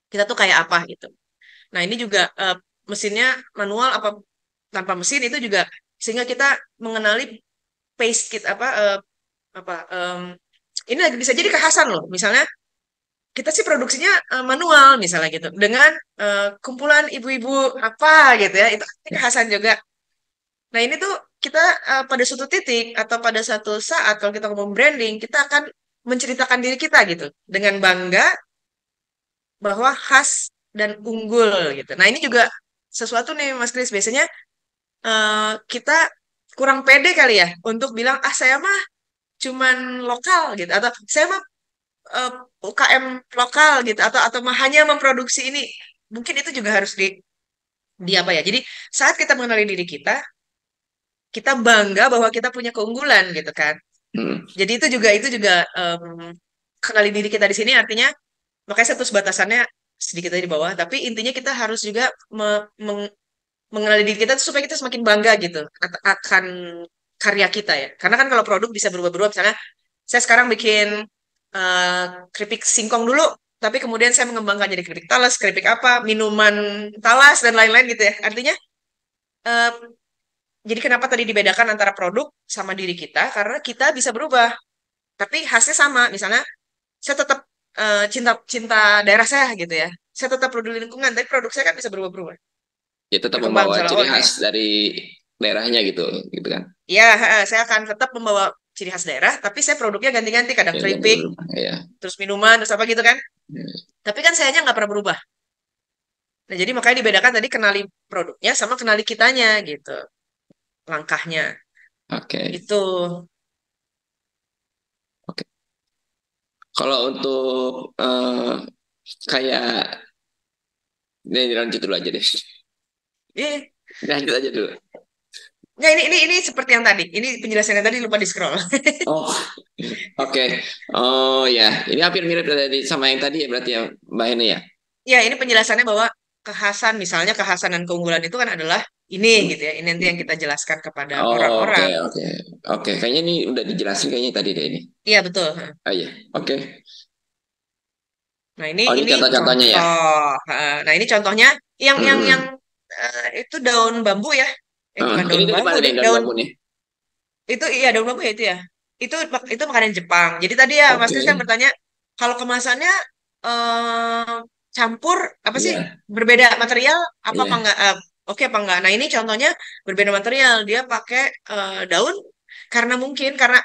kita tuh kayak apa gitu. Nah ini juga mesinnya manual apa tanpa mesin itu juga sehingga kita mengenali pace kita apa ini lagi bisa jadi kekhasan loh. Misalnya kita sih produksinya manual misalnya gitu dengan kumpulan ibu-ibu apa gitu ya, itu kekhasan juga. Nah ini tuh kita pada suatu titik atau pada satu saat kalau kita ngomong branding, kita akan menceritakan diri kita gitu dengan bangga bahwa khas dan unggul gitu. Nah ini juga sesuatu nih Mas Kris, biasanya kita kurang pede kali ya untuk bilang ah saya mah cuman lokal gitu, atau saya mah eh, UKM lokal gitu, atau mah hanya memproduksi ini. Mungkin itu juga harus di apa ya. Jadi saat kita mengenali diri kita bangga bahwa kita punya keunggulan gitu kan. Hmm. Jadi itu juga kenali diri kita di sini artinya, makanya satu batasannya sedikit aja di bawah, tapi intinya kita harus juga mengenali diri kita tuh supaya kita semakin bangga gitu akan karya kita ya. Karena kan kalau produk bisa berubah-ubah, misalnya saya sekarang bikin eh, keripik singkong dulu, tapi kemudian saya mengembangkan jadi keripik talas, keripik apa, minuman talas dan lain-lain gitu ya. Artinya eh, jadi kenapa tadi dibedakan antara produk sama diri kita? Karena kita bisa berubah, tapi khasnya sama. Misalnya saya tetap cinta cinta daerah saya gitu ya. Saya tetap peduli lingkungan, tapi produk saya kan bisa berubah-berubah, Ya tetap berkembang membawa misalnya. ciri Oh khas dari daerahnya gitu, gitu kan? ya, saya akan tetap membawa ciri khas daerah, tapi saya produknya ganti-ganti, kadang Ya ganti keripik, berubah. Ya. terus minuman, terus apa gitu kan. Ya. Tapi kan sayanya nggak pernah berubah. Nah, jadi makanya dibedakan tadi, kenali produknya sama kenali kitanya gitu. Langkahnya. Oke. Itu. Oke. Kalau untuk kayak ini lanjut dulu aja deh. Iya. Lanjut aja dulu. Nah, ini seperti yang tadi. Ini penjelasannya tadi lupa di-scroll. Oh, oke. Oh ya, ini hampir mirip dari sama yang tadi ya berarti ya, Mbak Heni ya. Ya, ini penjelasannya bahwa kekhasan, misalnya kekhasan dan keunggulan itu kan adalah ini gitu ya. Ini nanti yang kita jelaskan kepada Oh, oke, orang-orang. oke, oke. Kayaknya ini udah dijelasin kayaknya tadi deh ini. Iya, betul. Oh iya, oke. Nah, ini Oh ini ini contoh-contohnya ya. contoh. Nah, ini contohnya yang Hmm. itu daun bambu ya. Bukan Ini daun dari bambu mana nih deh, daun daun bambu nih? itu, iya daun bambu ya itu ya. Itu makanan Jepang. Jadi tadi ya Mas Oke, Kris kan bertanya kalau kemasannya eh, campur apa sih, iya, berbeda material apa iya, enggak, oke apa enggak. Nah, ini contohnya berbeda material. Dia pakai daun karena mungkin karena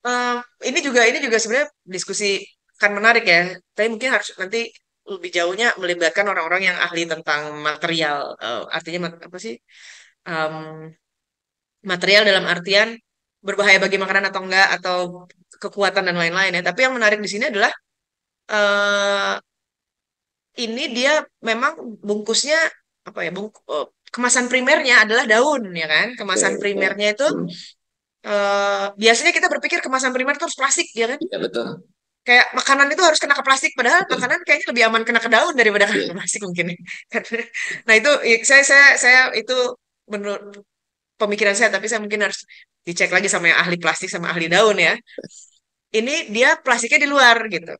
eh, ini juga sebenarnya diskusi kan menarik ya. Tapi mungkin harus nanti lebih jauhnya melibatkan orang-orang yang ahli tentang material. Artinya apa sih? Em, Material dalam artian berbahaya bagi makanan atau enggak, atau kekuatan dan lain-lain ya. Tapi yang menarik di sini adalah eh ini dia memang bungkusnya apa ya, kemasan primernya adalah daun ya kan. oke, Kemasan oke. primernya itu Hmm. biasanya kita berpikir kemasan primer itu harus plastik ya kan. Iya betul. Kayak makanan itu harus kena ke plastik, padahal Betul. makanan kayaknya lebih aman kena ke daun daripada kena ke Iya. plastik mungkin. Nah, itu saya itu menurut pemikiran saya, tapi saya mungkin harus dicek lagi sama yang ahli plastik sama ahli daun ya. Ini dia plastiknya di luar gitu.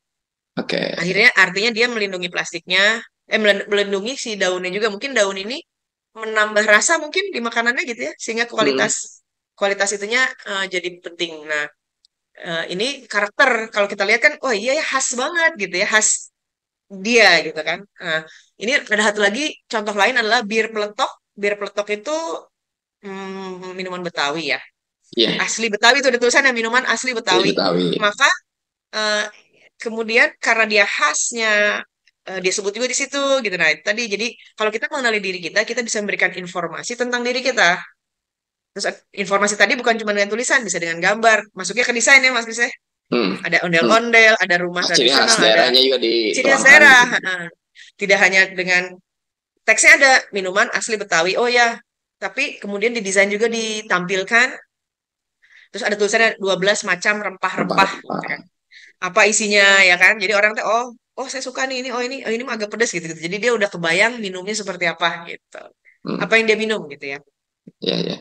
Oke. Akhirnya artinya dia melindungi plastiknya, melindungi si daunnya juga. Mungkin daun ini menambah rasa mungkin di makanannya gitu ya, sehingga Hmm. kualitas kualitas itunya jadi penting. Nah, ini karakter kalau kita lihat kan, oh iya ya khas banget gitu ya, khas dia gitu kan. Nah, ini ada satu lagi contoh lain adalah bir peletok. Bir peletok itu minuman Betawi ya. Iya. Asli Betawi itu ada tulisannya minuman asli Dari Betawi. Betawi. Maka eh, kemudian karena dia khasnya, dia sebut juga di situ gitu. Nah, tadi jadi kalau kita mengenali diri kita bisa memberikan informasi tentang diri kita. Terus informasi tadi bukan cuma dengan tulisan, bisa dengan gambar. Masuknya ke desain ya Mas Kris ya. Hmm. Ada Hmm. ondel-ondel, ada rumah Ciri khas tradisional, ada daerahnya juga ciri khas dituangkan daerah. gitu. Tidak hanya dengan teksnya ada minuman asli Betawi. Oh ya, tapi kemudian didesain juga ditampilkan. Terus ada tulisannya 12 macam rempah-rempah. Gitu Rempah-rempah. kan. Apa isinya ya kan? Jadi orang tuh oh saya suka nih ini, ini mah agak pedas gitu, gitu. Jadi dia udah kebayang minumnya seperti apa gitu. Hmm. Apa yang dia minum gitu ya. Iya, iya.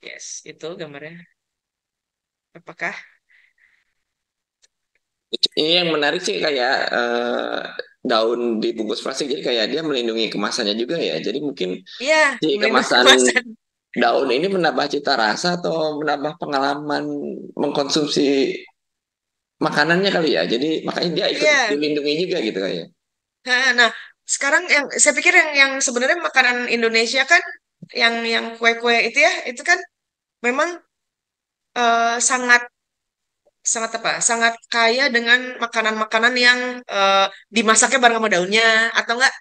Yes, itu gambarnya. Apakah? Ini yang menarik sih kayak daun dibungkus plastik, jadi kayak dia melindungi kemasannya juga ya. Jadi mungkin Iya, si melindungi kemasan kemasan. daun ini menambah cita rasa atau menambah pengalaman mengkonsumsi makanannya kali ya. Jadi makanya dia ikut Iya. dilindungi juga gitu kayak. Nah, sekarang yang saya pikir yang sebenarnya makanan Indonesia kan yang kue-kue itu ya, itu kan memang sangat sangat apa? Sangat kaya dengan makanan-makanan yang dimasaknya bareng sama daunnya atau enggak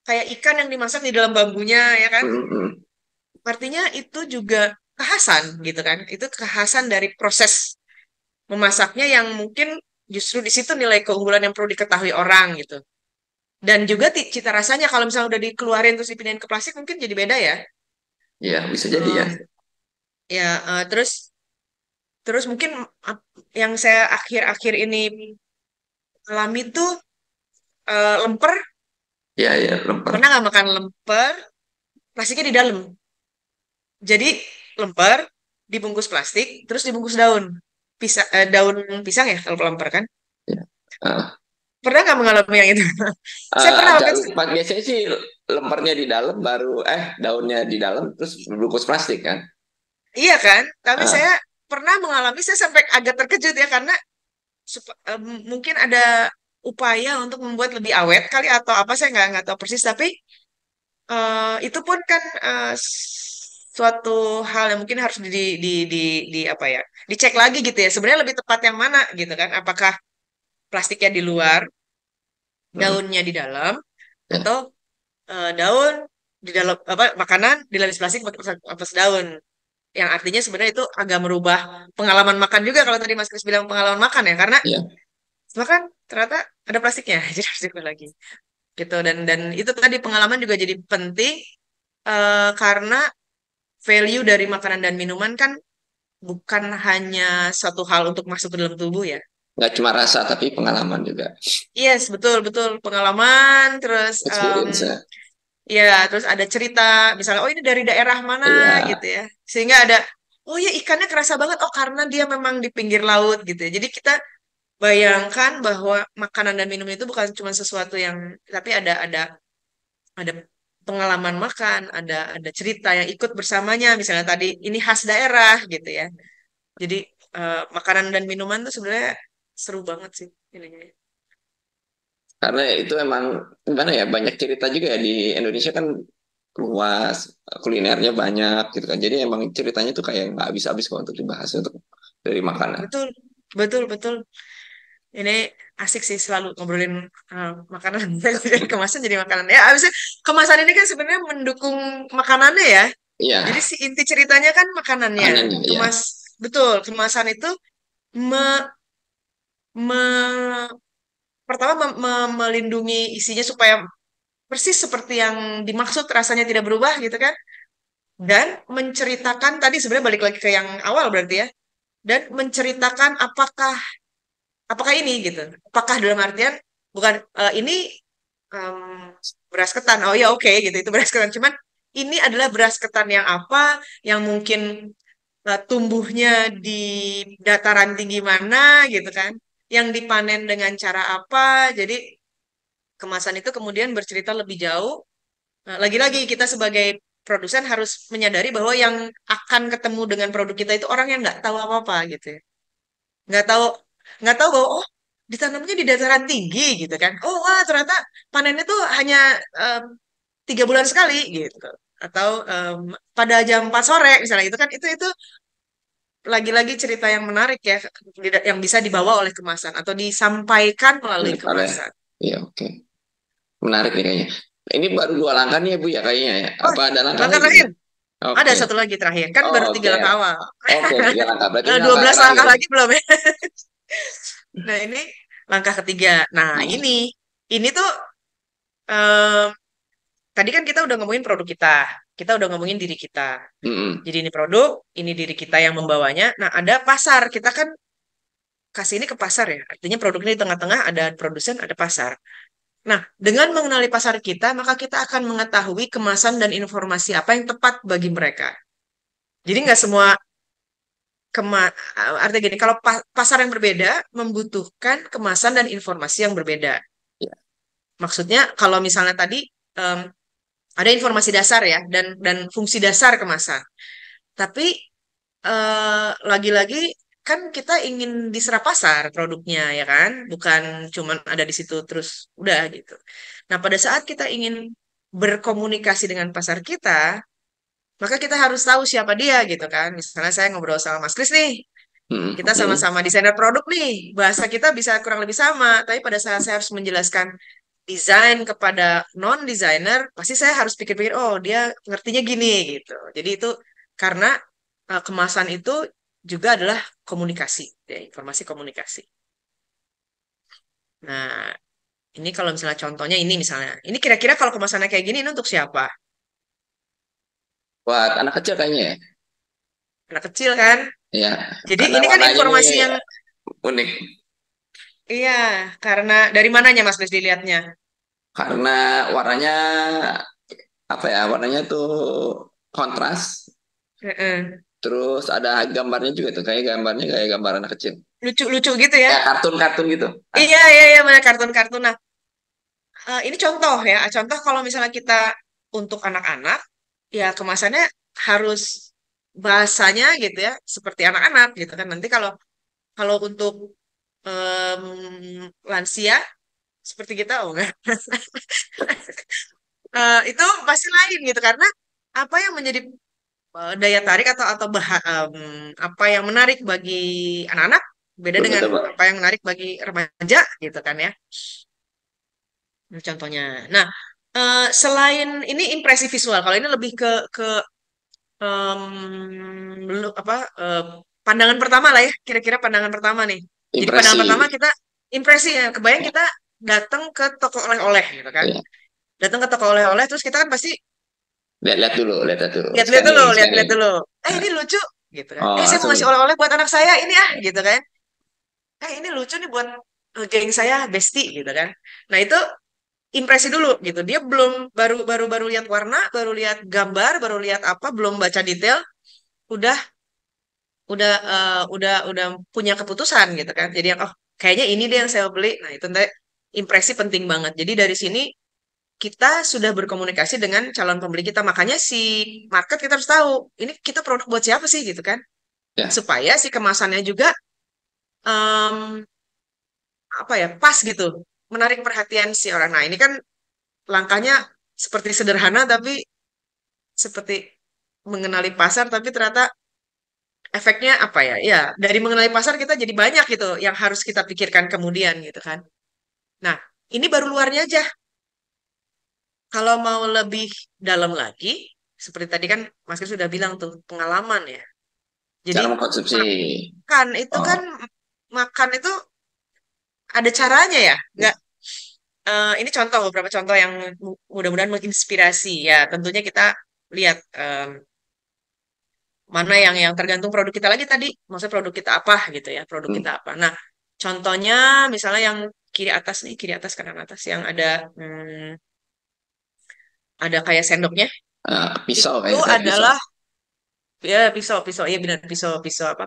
kayak ikan yang dimasak di dalam bambunya ya kan? Mm-mm. Artinya itu juga kekhasan gitu kan? Itu kekhasan dari proses memasaknya yang mungkin justru di situ nilai keunggulan yang perlu diketahui orang gitu. Dan juga cita rasanya kalau misalnya udah dikeluarin terus dipindahin ke plastik mungkin jadi beda ya. Ya bisa jadi ya. Em, ya terus terus mungkin ap- yang saya akhir-akhir ini alami tuh lemper. Ya ya lemper. Pernah nggak makan lemper? Plastiknya di dalam. Jadi lemper dibungkus plastik terus dibungkus daun. Daun pisang ya kalau lemper kan? Ya. Ah. Pernah nggak mengalami yang itu? Saya pernah Agak waktu itu. lupa biasanya sih lempernya di dalam baru daunnya di dalam terus bungkus plastik kan. Iya kan? Tapi saya Ah, pernah mengalami, saya sampai agak terkejut ya karena mungkin ada upaya untuk membuat lebih awet kali atau apa saya nggak tahu persis tapi itu pun kan suatu hal yang mungkin harus di apa ya dicek lagi gitu ya sebenarnya lebih tepat yang mana gitu kan apakah plastiknya di luar mm, daunnya di dalam ya. atau daun di dalam apa makanan dilapis plastik pakai atas daun yang artinya sebenarnya itu agak merubah pengalaman makan juga kalau tadi Mas Kris bilang pengalaman makan ya karena Ya. makan ternyata ada plastiknya jadi harus diukur lagi gitu dan itu tadi pengalaman juga jadi penting karena value dari makanan dan minuman kan bukan hanya satu hal untuk masuk ke dalam tubuh ya. Nggak cuma rasa tapi pengalaman juga. Yes, betul betul pengalaman terus Experience ya. ya terus ada cerita misalnya oh ini dari daerah mana Iya. gitu ya. Sehingga ada oh ya ikannya kerasa banget oh karena dia memang di pinggir laut gitu ya. Jadi kita bayangkan bahwa makanan dan minum itu bukan cuma sesuatu yang tapi ada pengalaman makan, ada cerita yang ikut bersamanya. Misalnya tadi ini khas daerah gitu ya. Jadi makanan dan minuman tuh sebenarnya seru banget sih ininya. Karena itu emang gimana ya banyak cerita juga ya di Indonesia kan luas, kulinernya banyak gitu kan. Jadi emang ceritanya tuh kayak nggak habis-habis kok untuk dibahas untuk dari makanan. Betul, betul, betul. Ini asik sih selalu ngobrolin makanan. Dari kemasan jadi makanan. Ya, abisnya kemasan ini kan sebenarnya mendukung makanannya ya. Jadi Iya, si inti ceritanya kan makanannya. makanannya ya. Betul, kemasan itu me, me- pertama melindungi isinya supaya persis seperti yang dimaksud rasanya tidak berubah gitu kan. Dan menceritakan tadi sebenarnya balik lagi ke yang awal berarti ya. Dan menceritakan apakah ini gitu. Apakah dalam artian bukan ini em, beras ketan. Oh ya oke gitu itu beras ketan. Cuman ini adalah beras ketan yang apa yang mungkin tumbuhnya di dataran tinggi mana gitu kan. Yang dipanen dengan cara apa. Jadi kemasan itu kemudian bercerita lebih jauh. Nah, lagi-lagi kita sebagai produsen harus menyadari bahwa yang akan ketemu dengan produk kita itu orang yang nggak tahu apa-apa gitu ya. Nggak tahu nggak tahu bahwa oh ditanamnya di dataran tinggi gitu kan. Oh wah ternyata panennya tuh hanya em, 3 bulan sekali gitu. Atau pada jam 4 sore misalnya itu kan itu lagi-lagi cerita yang menarik ya yang bisa dibawa oleh kemasan atau disampaikan melalui Oleh, kemasan. ya oke. Menarik nih kayaknya. Ini baru 2 langkah nih ya Bu ya kayaknya ya. Oh, Apa ada langkah langkah lagi nih? terakhir. Ada Oke. satu lagi terakhir. Kan Oh, baru oke. 3 langkah awal. Oke, 3 langkah. Berarti ini Dua langkah belas terakhir. langkah lagi belum ya? Nah, ini langkah ketiga. Nah, Nah, ini tuh em, tadi kan kita udah ngomongin produk kita. Kita udah ngomongin diri kita. mm-mm. Jadi ini produk, ini diri kita yang membawanya. Nah, ada pasar. Kita kan kasih ini ke pasar ya. Artinya produk ini di tengah-tengah ada produsen, ada pasar. Nah, dengan mengenali pasar kita, maka kita akan mengetahui kemasan dan informasi apa yang tepat bagi mereka. Jadi nggak semua artinya gini, kalau pasar yang berbeda membutuhkan kemasan dan informasi yang berbeda. Ya, Maksudnya kalau misalnya tadi em, ada informasi dasar ya dan fungsi dasar kemasan. Tapi lagi-lagi kan kita ingin diserap pasar produknya ya kan, bukan cuman ada di situ terus udah gitu. Nah, pada saat kita ingin berkomunikasi dengan pasar kita, maka kita harus tahu siapa dia gitu kan. Misalnya saya ngobrol sama Mas Kris nih, kita Hmm. sama-sama desainer produk nih, bahasa kita bisa kurang lebih sama, tapi pada saat saya harus menjelaskan desain kepada non-designer, pasti saya harus pikir-pikir, oh dia ngertinya gini gitu. Jadi itu karena kemasan itu juga adalah komunikasi, ya, informasi komunikasi. Nah, ini kalau misalnya contohnya ini misalnya, ini kira-kira kalau kemasannya kayak gini ini untuk siapa? Buat anak kecil kayaknya ya. Anak kecil kan? Ya, Jadi karena ini kan warnanya ini informasi yang, unik. iya, karena dari mananya Mas Bes dilihatnya? Karena warnanya apa ya? Warnanya tuh kontras. Heeh. Terus ada gambarnya juga tuh, kayak gambarnya kayak gambar anak kecil. Lucu-lucu gitu ya? Ya kartun-kartun gitu. Ah, Iya, iya, iya, mana kartun-kartun. Nah, ini contoh ya, contoh kalau misalnya kita untuk anak-anak, ya kemasannya harus bahasanya gitu ya, seperti anak-anak gitu kan. Nanti kalau kalau untuk lansia seperti kita, oh enggak. Itu pasti lain gitu karena apa yang menjadi daya tarik apa yang menarik bagi anak-anak beda betul dengan betul, Pak. apa yang menarik bagi remaja gitu kan ya. Ini contohnya. Nah, selain ini impresi visual, kalau ini lebih ke belum apa pandangan pertama lah ya, kira-kira pandangan pertama nih. Jadi pandangan Impresi. pertama kita impresi ya, kebayang kita datang ke toko oleh-oleh gitu kan. Ya. Datang ke toko oleh-oleh terus kita kan pasti Lihat-lihat dulu, lihat-lihat dulu. lihat-lihat dulu, Scanning, lihat-lihat scanning. dulu. Ini Nah, lucu gitu kan. oh, Saya mau ngasih langsung. oleh-oleh buat anak saya ini ah gitu kan. Ini lucu nih buat geng saya Besti gitu kan. Nah, itu impresi dulu gitu. Dia belum baru baru baru lihat warna, baru lihat gambar, baru lihat apa, belum baca detail, udah udah punya keputusan gitu kan. Jadi yang oh kayaknya ini deh yang saya beli. Nah, itu nanti impresi penting banget. Jadi dari sini kita sudah berkomunikasi dengan calon pembeli kita. Makanya si market kita harus tahu ini kita produk buat siapa sih gitu kan. Ya, Supaya si kemasannya juga em, apa ya pas gitu, menarik perhatian si orang. Nah, ini kan langkahnya seperti sederhana tapi seperti mengenali pasar tapi ternyata efeknya apa ya? Ya, dari mengenali pasar kita jadi banyak gitu yang harus kita pikirkan kemudian gitu kan. Nah, ini baru luarnya aja. Kalau mau lebih dalam lagi, seperti tadi kan Mas Kris sudah bilang tuh pengalaman ya. Jadi cara mengkonsumsi. makan itu kan Oh, makan itu ada caranya ya. Nggak ini contoh beberapa contoh yang mudah-mudahan menginspirasi ya. Tentunya kita lihat mana yang tergantung produk kita lagi tadi. Maksudnya produk kita apa gitu ya, produk kita hmm. apa. Nah, contohnya misalnya yang kiri atas nih, kiri atas kanan atas yang ada kayak sendoknya Pisau itu kayak pisau. adalah ya pisau pisau iya benar pisau pisau apa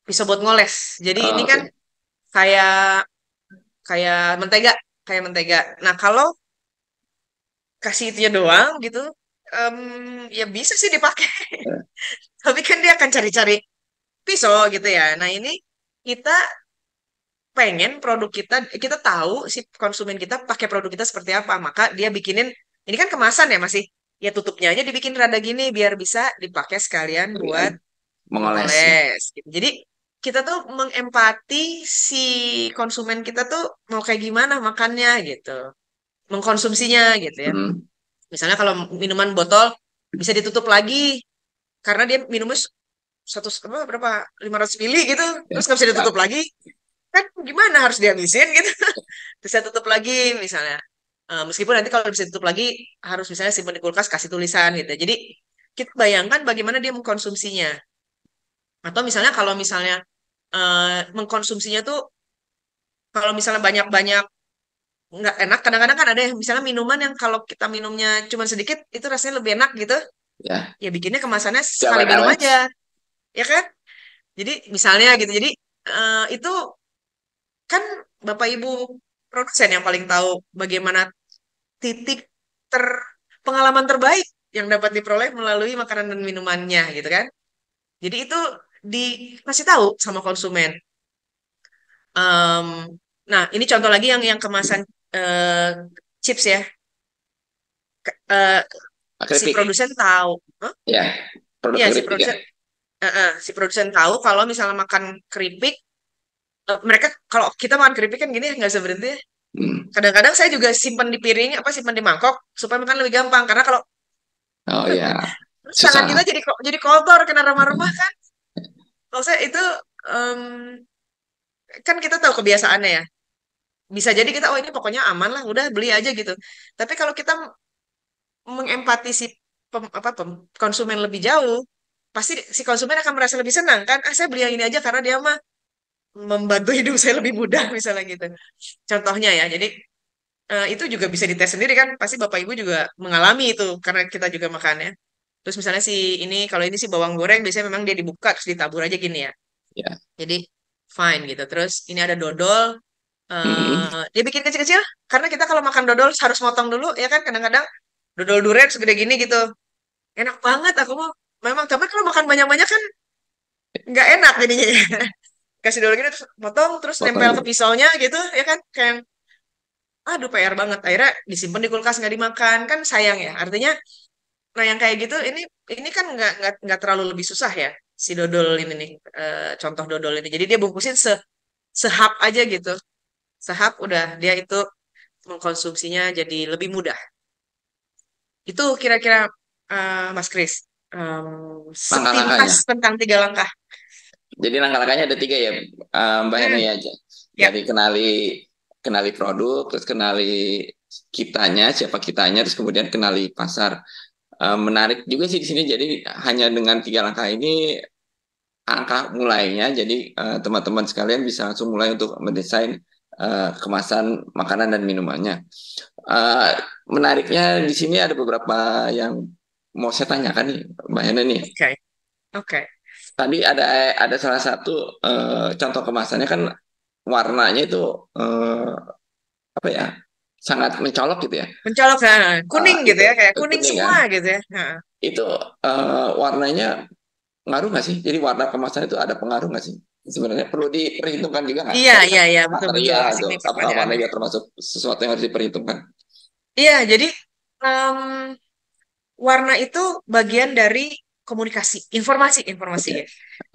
pisau buat ngoles. Jadi ini Oh, kan oke. kayak kayak mentega kayak mentega. Nah, kalau kasih itunya doang gitu, em, ya bisa sih dipakai. Tapi kan dia akan cari-cari pisau gitu ya. Nah, ini kita pengen produk kita tahu si konsumen kita pakai produk kita seperti apa. Maka dia bikinin, ini kan kemasan ya masih, ya tutupnya aja dibikin rada gini biar bisa dipakai sekalian buat Kalian mengoles ya. mengoles. Gitu. Jadi kita tuh mengempati si konsumen kita tuh mau kayak gimana makannya gitu, mengkonsumsinya gitu ya. Hmm. Misalnya kalau minuman botol bisa ditutup lagi karena dia minumnya satu berapa 500 mili gitu, Ya. terus nggak bisa Ya. ditutup lagi kan gimana harus dihabisin gitu. Terus saya tutup lagi misalnya. Meskipun nanti kalau bisa tutup lagi harus misalnya simpan di kulkas kasih tulisan gitu. Jadi kita bayangkan bagaimana dia mengkonsumsinya. Atau misalnya kalau misalnya mengkonsumsinya tuh kalau misalnya banyak-banyak nggak enak, kadang-kadang kan ada yang misalnya minuman yang kalau kita minumnya cuma sedikit itu rasanya lebih enak gitu. Ya. Ya bikinnya kemasannya sekali minum Awet-awet. aja, ya kan? Jadi misalnya gitu. Jadi itu kan Bapak Ibu produsen yang paling tahu bagaimana titik ter pengalaman terbaik yang dapat diperoleh melalui makanan dan minumannya gitu kan. Jadi itu dikasih tahu sama konsumen. Em, nah, ini contoh lagi yang kemasan eh, chips ya. Eh, si Keripik produsen tahu, Hah? ya, produk Iya, keripik ya. si produsen tahu kalau misalnya makan keripik, mereka kalau kita makan keripik kan gini ya, nggak bisa berhenti ya. Hmm. Kadang-kadang saya juga simpan di piring, apa simpan di mangkok supaya makan lebih gampang. Karena kalau Oh ya, terus tangan kita susah. jadi kotor, kena remah-remah kan. Kalau saya itu em, kan kita tahu kebiasaannya ya. Bisa jadi kita oh ini pokoknya aman lah, udah beli aja gitu. Tapi kalau kita mengempati si konsumen lebih jauh, pasti si konsumen akan merasa lebih senang kan? Ah, saya beli yang ini aja karena dia mah membantu hidup saya lebih mudah misalnya gitu. Contohnya ya. Jadi itu juga bisa dites sendiri kan? Pasti Bapak Ibu juga mengalami itu karena kita juga makan ya. Terus misalnya si ini kalau ini si bawang goreng biasanya memang dia dibuka terus ditabur aja gini ya. Ya. Jadi fine gitu. Terus ini ada dodol, Hmm. dia bikin kecil-kecil karena kita kalau makan dodol harus motong dulu ya kan kadang-kadang dodol duren segede gini gitu. Enak banget aku mau memang tapi kalau makan banyak-banyak kan nggak enak jadinya ya. Kasih dodol gini terus motong terus nempel ke Potong. pisaunya gitu ya kan kayak aduh PR banget akhirnya disimpan di kulkas nggak dimakan kan sayang ya artinya nah yang kayak gitu ini kan nggak terlalu lebih susah ya si dodol ini nih contoh dodol ini jadi dia bungkusin sehap aja gitu sehap udah dia itu mengkonsumsinya jadi lebih mudah itu kira-kira Mas Kris sepintas Langkah-langkahnya. tentang 3 langkah. Jadi langkah-langkahnya ada tiga ya, Mbak Hena Hmm, aja. ya Jadi kenali produk, terus kenali kitanya, siapa kitanya, terus kemudian kenali pasar. Menarik juga sih di sini. Jadi hanya dengan tiga langkah ini angka mulainya. Jadi teman-teman sekalian bisa langsung mulai untuk mendesain kemasan makanan dan minumannya. Eh, Menariknya di sini ada beberapa yang mau saya tanyakan nih, Mbak Hena nih. oke oke. Tadi ada salah satu contoh kemasannya kan warnanya itu eh, apa ya, sangat mencolok gitu ya. Mencolok kuning gitu Itu ya kayak kuning kuning semua kan. gitu ya. Nah, Itu warnanya ngaruh nggak sih? Jadi warna kemasan itu ada pengaruh nggak sih? Sebenarnya perlu diperhitungkan juga nggak? iya Tadi kan iya iya betul betul material asik itu, nih apakah warna pertanyaannya. juga termasuk sesuatu yang harus diperhitungkan? Iya jadi em, warna itu bagian dari komunikasi, informasi Oke, ya.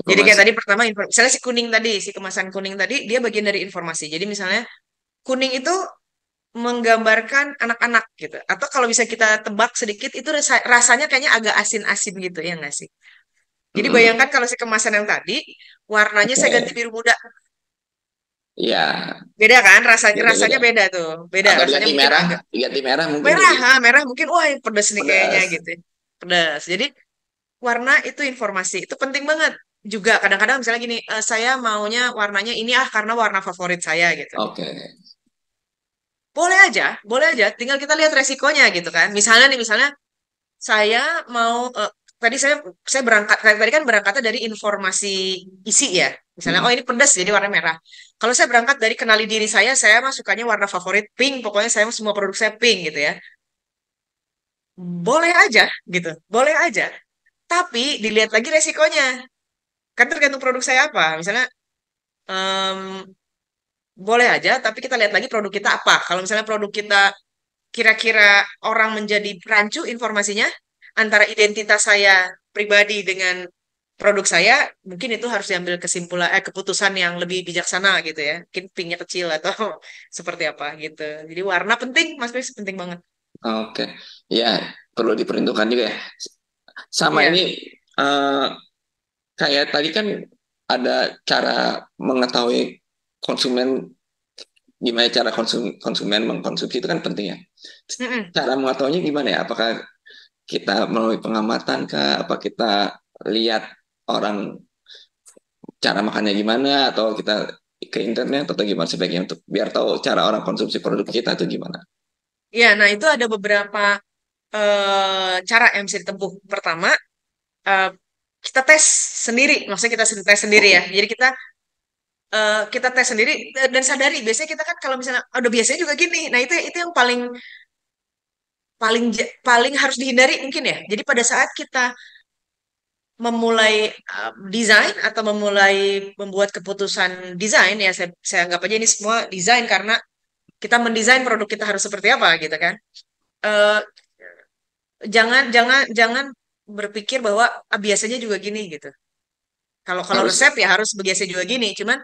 Jadi kayak informasi. tadi pertama, misalnya si kuning tadi, si kemasan kuning tadi, dia bagian dari informasi. Jadi misalnya kuning itu menggambarkan anak-anak gitu. Atau kalau bisa kita tebak sedikit, itu rasanya kayaknya agak asin-asin gitu ya nggak sih? Jadi Mm-mm. bayangkan kalau si kemasan yang tadi, warnanya saya ganti Oke, biru muda. ya, Beda kan? Rasanya rasanya beda-beda. beda tuh. Beda, Atau rasanya mungkin agak diganti merah mungkin merah, jadi merah mungkin, wah ini pedas nih kayaknya pedas. gitu. Pedas. Jadi warna itu informasi, itu penting banget. Juga kadang-kadang misalnya gini, saya maunya warnanya ini ah karena warna favorit saya gitu. Oke. Boleh aja, tinggal kita lihat resikonya gitu kan. Misalnya nih, misalnya saya mau tadi saya berangkat tadi kan berangkatnya dari informasi isi ya. Misalnya oh Hmm. ini pedas jadi warna merah. Kalau saya berangkat dari kenali diri saya mah sukanya warna favorit pink, pokoknya saya semua produk saya pink gitu ya. Boleh aja gitu, boleh aja. Tapi dilihat lagi resikonya. Kan tergantung produk saya apa. Misalnya em, boleh aja, tapi kita lihat lagi produk kita apa. Kalau misalnya produk kita kira-kira orang menjadi rancu informasinya antara identitas saya pribadi dengan produk saya, mungkin itu harus diambil keputusan yang lebih bijaksana gitu ya. Mungkin pinknya kecil atau seperti apa gitu. Jadi warna penting, Mas Kris, penting banget. Oke, ya, perlu diperhitungkan juga ya. Sama Iya. ini eh, kayak tadi kan ada cara mengetahui konsumen, gimana cara konsumen mengkonsumsi itu kan penting ya. Mm-mm. Cara mengetahuinya gimana ya? Apakah kita melalui pengamatan kah? Apa kita lihat orang cara makannya gimana, atau kita ke internet, atau gimana sebaiknya untuk biar tahu cara orang konsumsi produk kita itu gimana? Iya, nah itu ada beberapa cara yang bisa ditempuh. Pertama, eh, kita tes sendiri, maksudnya kita tes sendiri ya. Oke, Jadi kita tes sendiri dan sadari. Biasanya kita kan kalau misalnya, udah biasanya juga gini. Nah itu yang paling paling paling harus dihindari mungkin ya. Jadi pada saat kita memulai desain atau memulai membuat keputusan desain ya saya anggap aja ini semua desain karena kita mendesain produk kita harus seperti apa gitu kan. Eh, jangan jangan jangan berpikir bahwa biasanya juga gini gitu. Kalau kalau Harus resep ya harus biasa juga gini. Cuman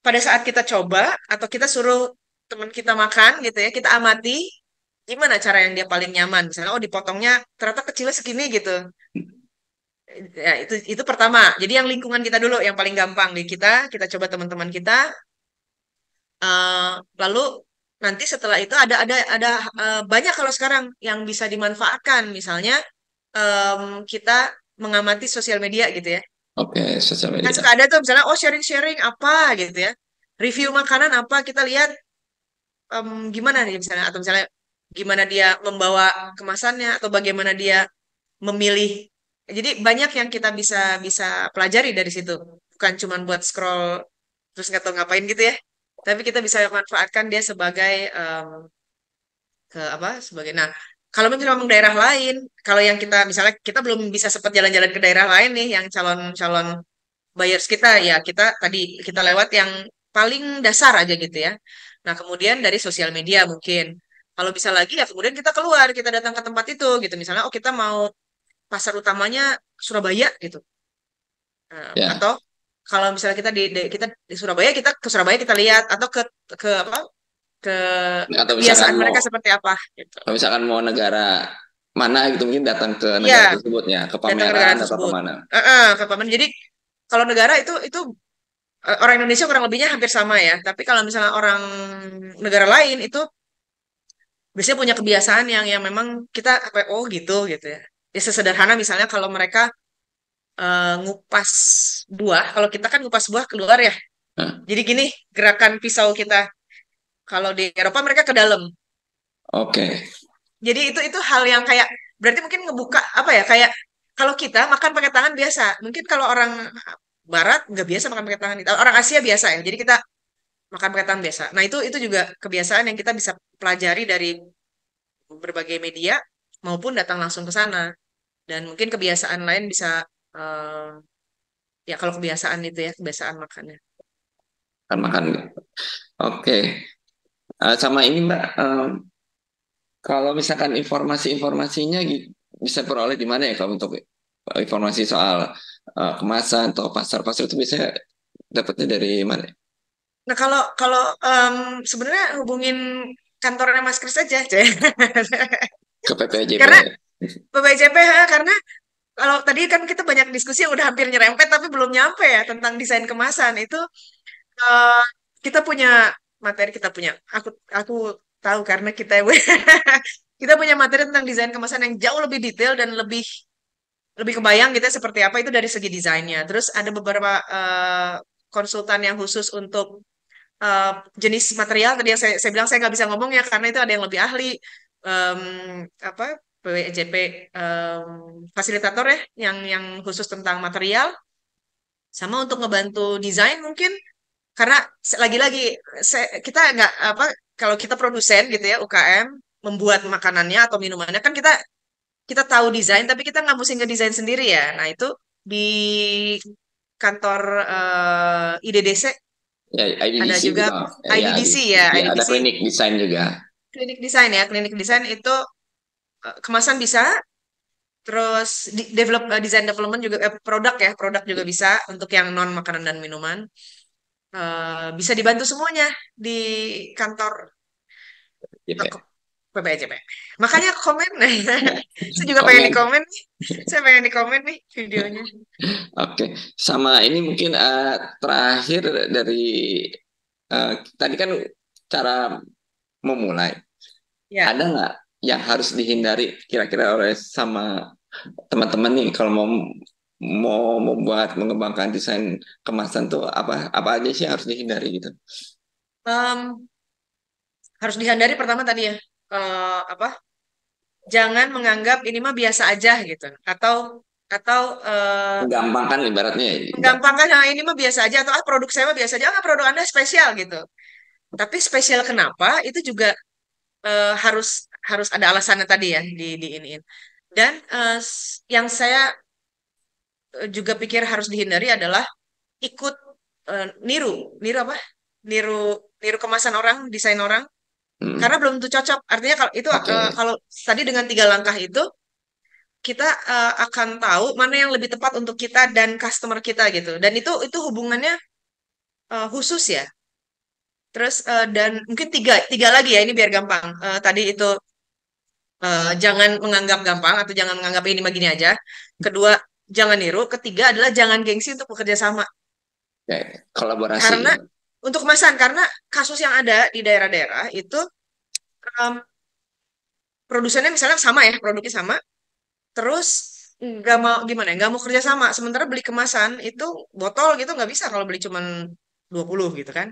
pada saat kita coba atau kita suruh teman kita makan gitu ya, kita amati gimana cara yang dia paling nyaman. Misalnya, oh dipotongnya ternyata kecilnya segini gitu. Ya, itu pertama. Jadi yang lingkungan kita dulu yang paling gampang di kita coba teman-teman kita. Lalu nanti setelah itu ada banyak kalau sekarang yang bisa dimanfaatkan. Misalnya kita mengamati sosial media gitu ya. oke, sosial Kan media. suka ada tuh misalnya oh sharing-sharing apa gitu ya. Review makanan apa kita lihat gimana nih misalnya atau misalnya gimana dia membawa kemasannya atau bagaimana dia memilih. Jadi banyak yang kita bisa bisa pelajari dari situ. Bukan cuma buat scroll terus nggak tahu ngapain gitu ya. Tapi kita bisa manfaatkan dia sebagai ke apa sebagai nah kalau misalnya memang daerah lain kalau yang kita misalnya kita belum bisa sempat jalan-jalan ke daerah lain nih yang calon-calon buyers kita ya kita tadi kita lewat yang paling dasar aja gitu ya. Nah, kemudian dari sosial media mungkin. Kalau bisa lagi ya kemudian kita keluar, kita datang ke tempat itu gitu. Misalnya oh kita mau pasar utamanya Surabaya gitu. Ya, Atau kalau misalnya kita kita di Surabaya kita ke Surabaya kita lihat atau ke apa ke atau misalkan kebiasaan mau mereka seperti apa gitu. kalau misalkan mau negara mana gitu mungkin datang ke Iya, negara tersebut ya, ke datang ke pameran negara atau tersebut. kemana. Ke pameran. Jadi kalau negara itu orang Indonesia kurang lebihnya hampir sama ya. Tapi kalau misalnya orang negara lain itu biasanya punya kebiasaan yang memang kita apa oh gitu gitu ya. Ya sesederhana misalnya kalau mereka ngupas buah, kalau kita kan ngupas buah keluar ya. Nah, Jadi gini gerakan pisau kita. Kalau di Eropa mereka ke dalam. oke. Jadi itu hal yang kayak berarti mungkin ngebuka apa ya kayak kalau kita makan pakai tangan biasa. Mungkin kalau orang Barat nggak biasa makan pakai tangan. Orang Asia biasa ya. Jadi kita makan pakai tangan biasa. Nah, itu juga kebiasaan yang kita bisa pelajari dari berbagai media maupun datang langsung ke sana. Dan mungkin kebiasaan lain bisa ya kalau kebiasaan itu ya, kebiasaan makannya. Kan makan. Oke. Sama ini Mbak, kalau misalkan informasi-informasinya bisa peroleh di mana ya kalau untuk informasi soal kemasan atau pasar-pasar itu bisa dapatnya dari mana? Nah, kalau kalau sebenarnya hubungin kantornya Mas Kris aja, Cek. Ke PPJP. Karena PPJPH karena kalau tadi kan kita banyak diskusi yang udah hampir nyerempet tapi belum nyampe ya tentang desain kemasan itu eh, kita punya materi kita punya aku tahu karena kita kita punya materi tentang desain kemasan yang jauh lebih detail dan lebih lebih kebayang kita seperti apa itu dari segi desainnya. Terus ada beberapa konsultan yang khusus untuk eh, jenis material tadi yang saya bilang saya nggak bisa ngomong ya karena itu ada yang lebih ahli Em, apa PWJP fasilitator ya yang khusus tentang material sama untuk ngebantu desain mungkin karena lagi-lagi kita nggak apa kalau kita produsen gitu ya UKM membuat makanannya atau minumannya kan kita tahu desain tapi kita nggak mesti ngedesain sendiri ya. Nah itu di kantor IDDC Ya, ada IDDC juga juga. Ya, IDDC ya ya, ada IDDC klinik desain juga. klinik desain itu kemasan bisa terus design development juga produk ya produk juga bisa untuk yang non makanan dan minuman. Bisa dibantu semuanya di kantor Gitu. PPJP. Makanya komen. Saya juga pengen di Komen. komen nih. Saya pengen di komen nih videonya. Oke, sama ini mungkin terakhir dari tadi kan cara memulai. Ya, Ada nggak yang harus dihindari kira-kira oleh sama teman-teman nih kalau mau mau membuat mengembangkan desain kemasan tuh apa apa aja sih yang harus dihindari gitu? em, harus dihindari pertama tadi ya. Apa? Jangan menganggap ini mah biasa aja gitu. Atau Menggampangkan ibaratnya ya, Mbak. menggampangkan nah ini mah biasa aja atau produk saya mah biasa aja, produk Anda spesial gitu. Tapi spesial kenapa? Itu juga harus harus ada alasannya tadi ya di iniin. Dan yang saya juga pikir harus dihindari adalah ikut niru, niru apa? Niru, niru kemasan orang, desain orang, karena Hmm, belum tentu cocok. Artinya kalau itu oke. kalau tadi dengan 3 langkah itu kita akan tahu mana yang lebih tepat untuk kita dan customer kita gitu. Dan itu hubungannya khusus ya. Terus dan mungkin tiga tiga lagi ya ini biar gampang. Tadi itu jangan menganggap gampang atau jangan menganggap ini begini aja. Kedua, jangan niru. Ketiga adalah jangan gengsi untuk bekerja sama. Oke, kolaborasi. Karena untuk kemasan, karena kasus yang ada di daerah-daerah itu em, produsennya misalnya sama ya, produknya sama, terus nggak mau gimana ya, nggak mau kerja sama. Sementara beli kemasan itu botol gitu nggak bisa kalau beli cuman 20 gitu kan.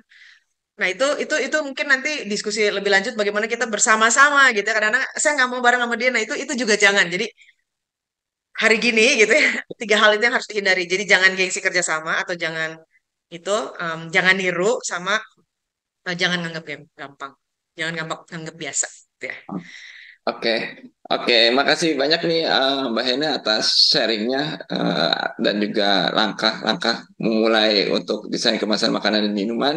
Nah itu mungkin nanti diskusi lebih lanjut bagaimana kita bersama-sama gitu ya. Karena saya nggak mau bareng sama dia. Nah itu juga jangan. Jadi hari gini gitu ya 3 hal itu yang harus dihindari. Jadi jangan gengsi kerjasama atau jangan itu jangan niru sama jangan nganggap gampang. Jangan gampang nganggap biasa gitu ya. Oke, oke, makasih banyak nih Mbak Hena atas sharingnya dan juga langkah-langkah memulai untuk desain kemasan makanan dan minuman.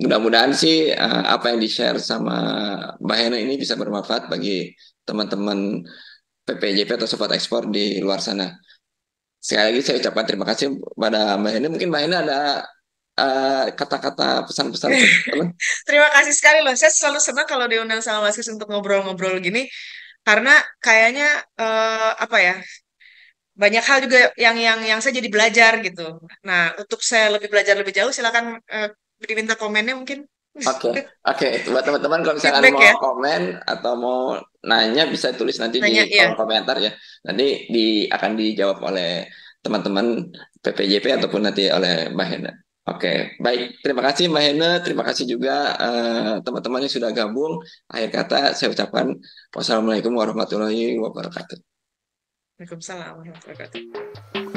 Mudah-mudahan sih apa yang di-share sama Mbak Hena ini bisa bermanfaat bagi teman-teman PPJP atau Sobat Ekspor di luar sana. Sekali lagi saya ucapkan terima kasih pada Mbak Hena. Mungkin Mbak Hena ada kata-kata pesan-pesan untuk teman. Terima kasih sekali loh. Saya selalu senang kalau diundang sama Mas Kris untuk ngobrol-ngobrol gini karena kayaknya apa ya banyak hal juga yang saya jadi belajar gitu. Nah untuk saya lebih belajar lebih jauh silakan diminta komennya mungkin Oke, oke. Buat teman-teman kalau misalkan feedback mau ya. komen atau mau nanya bisa tulis nanti di Nanya kolom ya. komentar ya. Nanti akan dijawab oleh teman-teman PPJP ataupun nanti oleh Mbak Hena. Oke, baik. Terima kasih Mbak Hena. Terima kasih juga teman-teman yang sudah gabung. Akhir kata saya ucapkan wassalamualaikum warahmatullahi wabarakatuh. Waalaikumsalam warahmatullahi wabarakatuh.